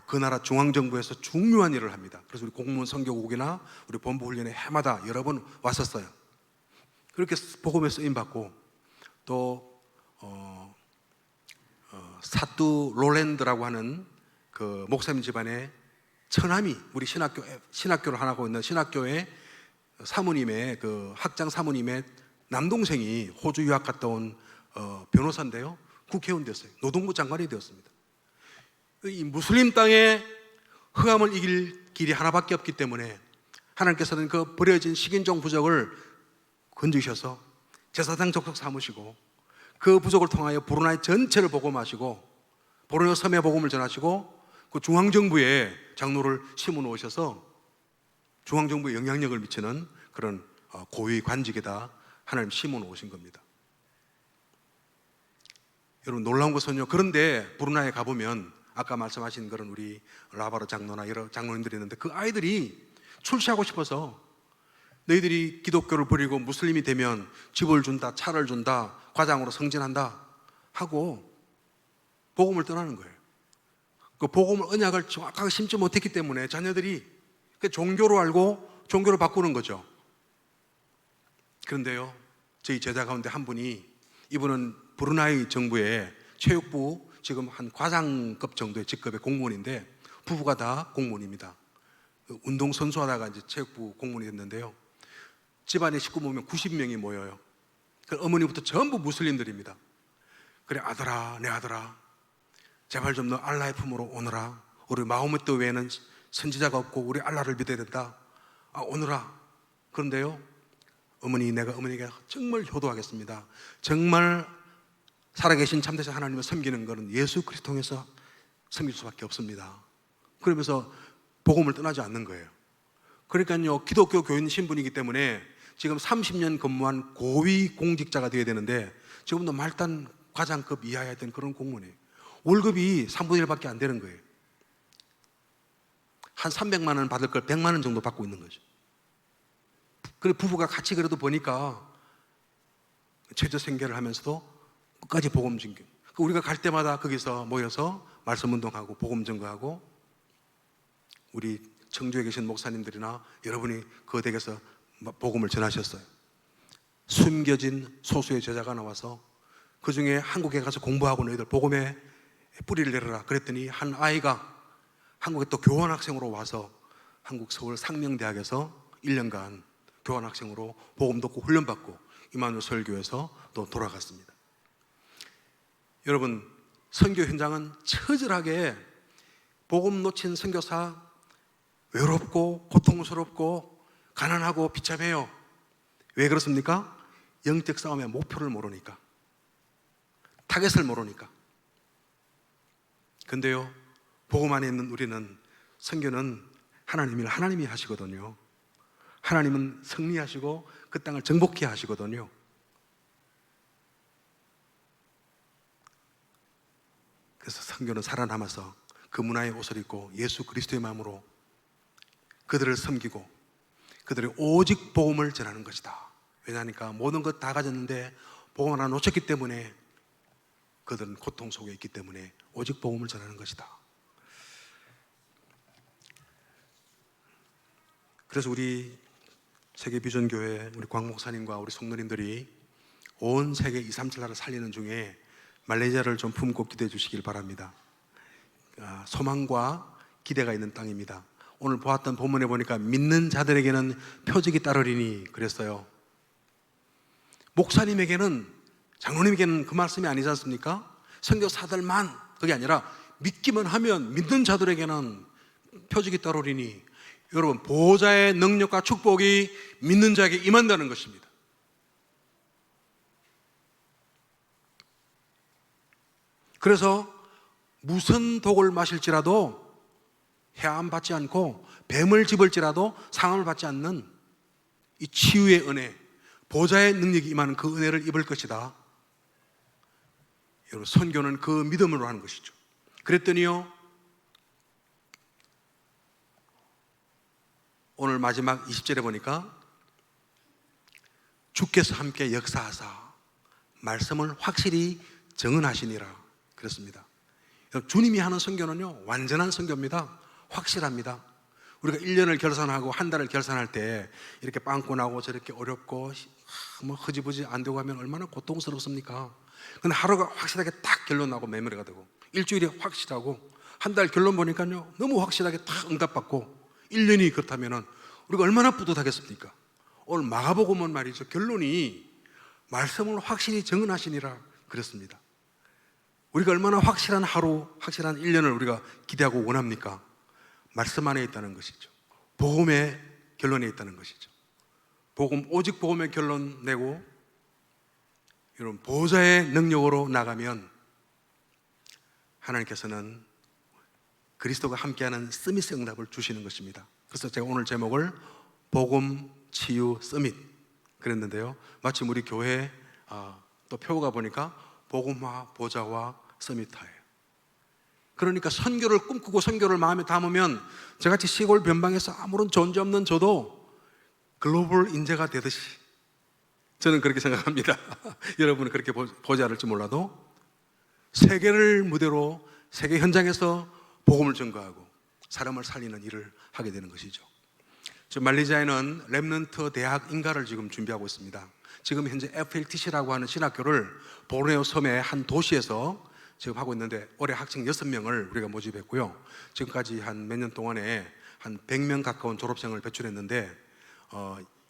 S1: 그 나라 중앙정부에서 중요한 일을 합니다. 그래서 우리 공무원 선교국이나 우리 본부 훈련에 해마다 여러 번 왔었어요. 그렇게 복음에 쓰임받고 또 사뚜 롤랜드라고 하는 그 목사님 집안의 처남이 우리 신학교를 하고 있는 신학교의 사모님의 그 학장 사모님의 남동생이 호주 유학 갔다 온 변호사인데요, 국회의원 됐어요. 노동부 장관이 되었습니다. 이 무슬림 땅에 흑암을 이길 길이 하나밖에 없기 때문에 하나님께서는 그 버려진 식인종 부족을 건지셔서 제사장 족속 삼으시고 그 부족을 통하여 브루나이 전체를 복음하시고 보르네오 섬에 복음을 전하시고 그 중앙정부에 장로를 심어 놓으셔서 중앙정부에 영향력을 미치는 그런 고위 관직에다 하나님 심어 놓으신 겁니다. 여러분, 놀라운 것은요, 그런데 브루나이에 가보면 아까 말씀하신 그런 우리 라바르 장로나 여러 장로님들이 있는데 그 아이들이 출세하고 싶어서 너희들이 기독교를 버리고 무슬림이 되면 집을 준다, 차를 준다, 과장으로 승진한다 하고 복음을 떠나는 거예요. 그 복음을, 언약을 정확하게 심지 못했기 때문에 자녀들이 종교로 알고 종교를 바꾸는 거죠. 그런데요, 저희 제자 가운데 한 분이, 이분은 브루나이 정부의 체육부 지금 한 과장급 정도의 직급의 공무원인데 부부가 다 공무원입니다. 운동선수 하다가 이제 체육부 공무원이 됐는데요, 집안에 식구 모이면 90명이 모여요. 어머니부터 전부 무슬림들입니다. 그래, 아들아, 내 아들아, 제발 좀 너 알라의 품으로 오너라. 우리 마호메트 외에는 선지자가 없고 우리 알라를 믿어야 된다. 오너라. 그런데요, 내가 어머니에게 정말 효도하겠습니다. 정말 살아계신 참되신 하나님을 섬기는 것은 예수 그리스도 통해서 섬길 수밖에 없습니다. 그러면서 복음을 떠나지 않는 거예요. 그러니까요, 기독교 교인 신분이기 때문에 지금 30년 근무한 고위 공직자가 되어야 되는데 지금도 말단 과장급 이하였던 그런 공무원이에요. 월급이 3분의 1밖에 안 되는 거예요. 한 300만 원 받을 걸 100만 원 정도 받고 있는 거죠. 그리고 부부가 같이 그래도 보니까 최저 생계를 하면서도 끝까지 복음 증거. 우리가 갈 때마다 거기서 모여서 말씀 운동하고 복음 증거하고, 우리 청주에 계신 목사님들이나 여러분이 그 댁에서 복음을 전하셨어요. 숨겨진 소수의 제자가 나와서 그 중에 한국에 가서 공부하고 너희들 복음에 뿌리를 내려라 그랬더니 한 아이가 한국에 또 교환학생으로 와서 한국 서울 상명대학에서 1년간 교환학생으로 복음 듣고 훈련받고 이마누엘 설교에서 또 돌아갔습니다. 여러분, 선교 현장은 처절하게 복음 놓친 선교사 외롭고 고통스럽고 가난하고 비참해요. 왜 그렇습니까? 영적 싸움의 목표를 모르니까, 타겟을 모르니까. 근데요, 복음 안에 있는 우리는, 선교는 하나님이 하시거든요. 하나님은 승리하시고 그 땅을 정복케 하시거든요. 그래서 선교는 살아남아서 그 문화의 옷을 입고 예수 그리스도의 마음으로 그들을 섬기고 그들의 오직 복음을 전하는 것이다. 왜냐하니까 모든 것 다 가졌는데 복음 하나 놓쳤기 때문에 그들은 고통 속에 있기 때문에 오직 복음을 전하는 것이다. 그래서 우리 세계비전교회 우리 광 목사님과 우리 성도님들이 온 세계 237 나라를 살리는 중에 말레이시아를 좀 품고 기도해 주시길 바랍니다. 소망과 기대가 있는 땅입니다. 오늘 보았던 본문에 보니까 믿는 자들에게는 표적이 따르리니 그랬어요. 목사님에게는, 장로님에게는 그 말씀이 아니지 않습니까? 선교사들만, 그게 아니라 믿기만 하면 믿는 자들에게는 표적이 따르리니, 여러분, 보호자의 능력과 축복이 믿는 자에게 임한다는 것입니다. 그래서 무슨 독을 마실지라도 해함 받지 않고 뱀을 집을지라도 상함을 받지 않는 이 치유의 은혜, 보호자의 능력이 임하는 그 은혜를 입을 것이다. 여러분, 선교는 그 믿음으로 하는 것이죠. 그랬더니요, 오늘 마지막 20절에 보니까 주께서 함께 역사하사 말씀을 확실히 정언하시니라 그랬습니다. 주님이 하는 선교는요, 완전한 선교입니다. 확실합니다. 우리가 1년을 결산하고 한 달을 결산할 때 이렇게 빵꾸 나고 저렇게 어렵고 뭐 흐지부지 안 되고 하면 얼마나 고통스럽습니까? 근데 하루가 확실하게 딱 결론 나고 메모리가 되고, 일주일이 확실하고, 한 달 결론 보니까요 너무 확실하게 딱 응답받고, 1년이 그렇다면 우리가 얼마나 뿌듯하겠습니까? 오늘 마가복음은 말이죠, 결론이 말씀을 확실히 정언하시니라 그랬습니다. 우리가 얼마나 확실한 하루, 확실한 1년을 우리가 기대하고 원합니까? 말씀 안에 있다는 것이죠. 복음의 결론에 있다는 것이죠. 복음, 오직 복음의 결론 내고 여러분, 보호자의 능력으로 나가면 하나님께서는 그리스도가 함께하는 서밋 응답을 주시는 것입니다. 그래서 제가 오늘 제목을 복음 치유 서밋 그랬는데요, 마침 우리 교회 또 표가 보니까 복음화 보좌와 서밋화예요. 그러니까 선교를 꿈꾸고 선교를 마음에 담으면 저같이 시골 변방에서 아무런 존재 없는 저도 글로벌 인재가 되듯이, 저는 그렇게 생각합니다. 여러분은 그렇게 보지 않을지 몰라도 세계를 무대로 세계 현장에서 복음을 전거하고 사람을 살리는 일을 하게 되는 것이죠. 지금 말레이시아에는 렘넌트 대학 인가를 지금 준비하고 있습니다. 지금 현재 FLTC라고 하는 신학교를 보르네오 섬의 한 도시에서 지금 하고 있는데, 올해 학생 6명을 우리가 모집했고요, 지금까지 한 몇 년 동안에 한 100명 가까운 졸업생을 배출했는데,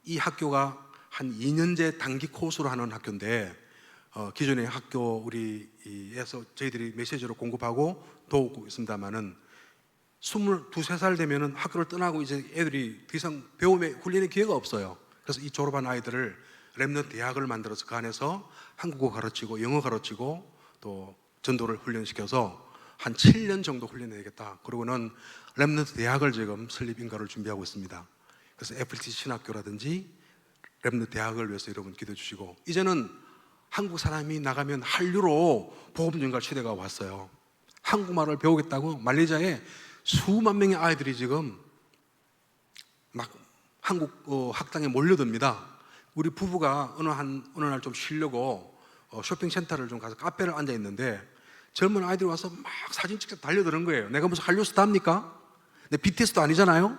S1: 이 학교가 한 2년제 단기 코스로 하는 학교인데, 기존의 학교 우리에서 저희들이 메시지로 공급하고 도우고 있습니다만은 22, 23살 되면은 학교를 떠나고 이제 애들이 더 이상 배움에 훈련의 기회가 없어요. 그래서 이 졸업한 아이들을 렘넌트 대학을 만들어서 그 안에서 한국어 가르치고 영어 가르치고 또 전도를 훈련시켜서 한 7년 정도 훈련해야겠다. 그리고는 렘넌트 대학을 지금 설립 인가를 준비하고 있습니다. 그래서 FLT 신학교라든지 렘넌트 대학을 위해서 여러분 기도해 주시고, 이제는 한국 사람이 나가면 한류로 복음 전갈 시대가 왔어요. 한국말을 배우겠다고 말레이시아에 수만 명의 아이들이 지금 막 한국 학당에 몰려듭니다. 우리 부부가 어느 날 좀 쉬려고 쇼핑센터를 좀 가서 카페를 앉아 있는데 젊은 아이들이 와서 막 사진 찍자 달려드는 거예요. 내가 무슨 한류 스타입니까? 내 BTS도 아니잖아요.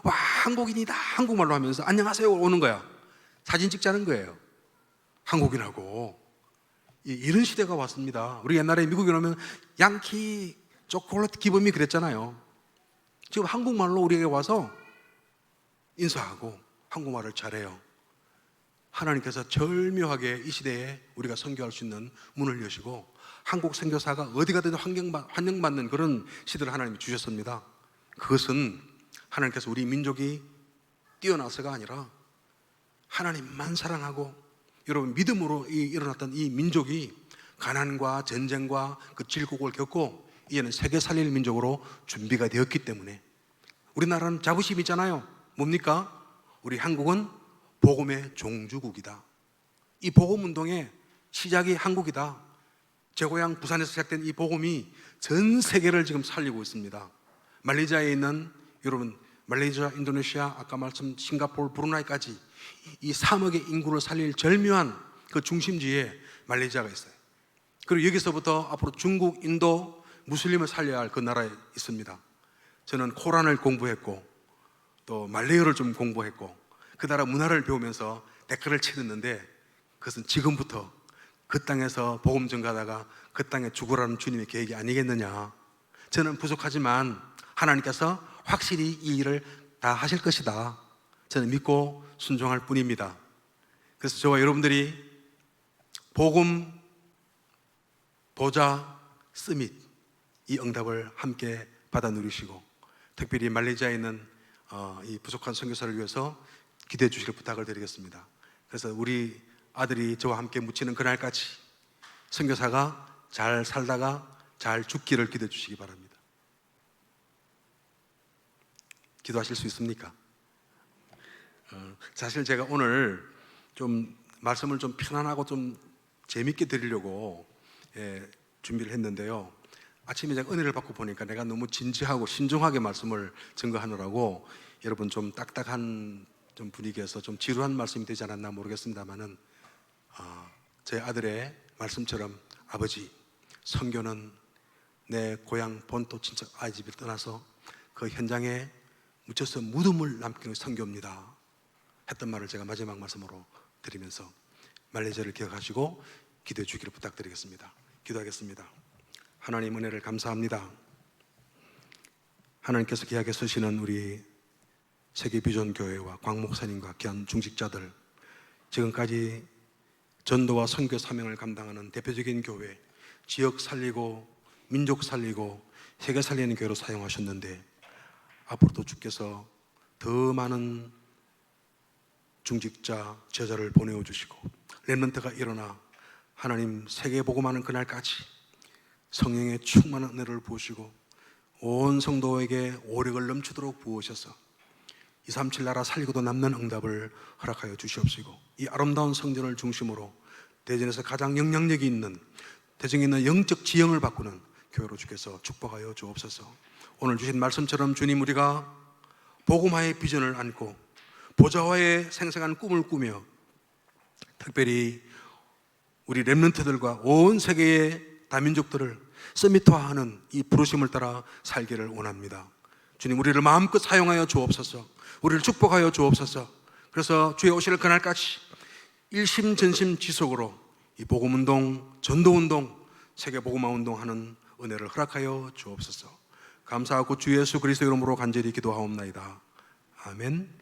S1: 와, 한국인이다 한국말로 하면서 안녕하세요 오는 거야. 사진 찍자는 거예요. 한국인하고. 이런 시대가 왔습니다. 우리 옛날에 미국에 오면 양키, 초콜릿 기범이 그랬잖아요. 지금 한국말로 우리에게 와서 인사하고 한국말을 잘해요. 하나님께서 절묘하게 이 시대에 우리가 선교할 수 있는 문을 여시고 한국 선교사가 어디 가든 환영받는 그런 시대를 하나님이 주셨습니다. 그것은 하나님께서 우리 민족이 뛰어나서가 아니라 하나님만 사랑하고 여러분 믿음으로 일어났던 이 민족이 가난과 전쟁과 그 질곡을 겪고 이제는 세계 살릴 민족으로 준비가 되었기 때문에, 우리나라는 자부심이 있잖아요. 뭡니까? 우리 한국은 복음의 종주국이다. 이 복음운동의 시작이 한국이다. 제 고향 부산에서 시작된 이 복음이 전 세계를 지금 살리고 있습니다. 말레이시아에 있는 여러분, 말레이시아, 인도네시아, 아까 말씀 싱가포르, 브루나이까지 이 3억의 인구를 살릴 절묘한 그 중심지에 말레이시아가 있어요. 그리고 여기서부터 앞으로 중국, 인도, 무슬림을 살려야 할 그 나라에 있습니다. 저는 코란을 공부했고 또 말레이어를 좀 공부했고 그 나라 문화를 배우면서 댓글을 치렀는데, 그것은 지금부터 그 땅에서 복음 전가하다가 그 땅에 죽으라는 주님의 계획이 아니겠느냐. 저는 부족하지만 하나님께서 확실히 이 일을 다 하실 것이다. 저는 믿고 순종할 뿐입니다. 그래서 저와 여러분들이 복음, 보좌, 서밋 이 응답을 함께 받아 누리시고, 특별히 말레이시아에 있는 이 부족한 선교사를 위해서 기도해 주시길 부탁을 드리겠습니다. 그래서 우리 아들이 저와 함께 묻히는 그날까지 선교사가 잘 살다가 잘 죽기를 기도해 주시기 바랍니다. 기도하실 수 있습니까? 사실 제가 오늘 좀 말씀을 좀 편안하고 좀 재밌게 드리려고 준비를 했는데요. 아침에 제가 은혜를 받고 보니까 내가 너무 진지하고 신중하게 말씀을 증거하느라고 여러분 좀 딱딱한 좀 분위기에서 좀 지루한 말씀이 되지 않았나 모르겠습니다만은 제 아들의 말씀처럼 아버지, 선교는 내 고향 본토 친척 아이 집을 떠나서 그 현장에 묻혀서 무덤을 남기는 선교입니다 했던 말을 제가 마지막 말씀으로 드리면서 말레이시아를 기억하시고 기도해 주기를 부탁드리겠습니다. 기도하겠습니다. 하나님 은혜를 감사합니다. 하나님께서 귀하게 쓰시는 우리 세계비전교회와 광 목사님과 귀한 중직자들, 지금까지 전도와 선교 사명을 감당하는 대표적인 교회, 지역 살리고 민족 살리고 세계 살리는 교회로 사용하셨는데 앞으로도 주께서 더 많은 중직자, 제자를 보내어 주시고 렘넌트가 일어나 하나님 세계 복음하는 그날까지 성령의 충만한 은혜를 부으시고 온 성도에게 오력을 넘치도록 부으셔서 237 나라 살리고도 남는 응답을 허락하여 주시옵시고 이 아름다운 성전을 중심으로 대전에서 가장 영향력이 있는 대전에 있는 영적 지형을 바꾸는 교회로 주께서 축복하여 주옵소서. 오늘 주신 말씀처럼 주님, 우리가 복음화의 비전을 안고 보좌화의 생생한 꿈을 꾸며 특별히 우리 렘넌트들과 온 세계의 다민족들을 서밋화하는 이 부르심을 따라 살기를 원합니다. 주님, 우리를 마음껏 사용하여 주옵소서. 우리를 축복하여 주옵소서. 그래서 주의 오실 그날까지 일심전심지속으로 이 복음운동, 전도운동, 세계복음화운동 하는 은혜를 허락하여 주옵소서. 감사하고 주 예수 그리스도 이름으로 간절히 기도하옵나이다. 아멘.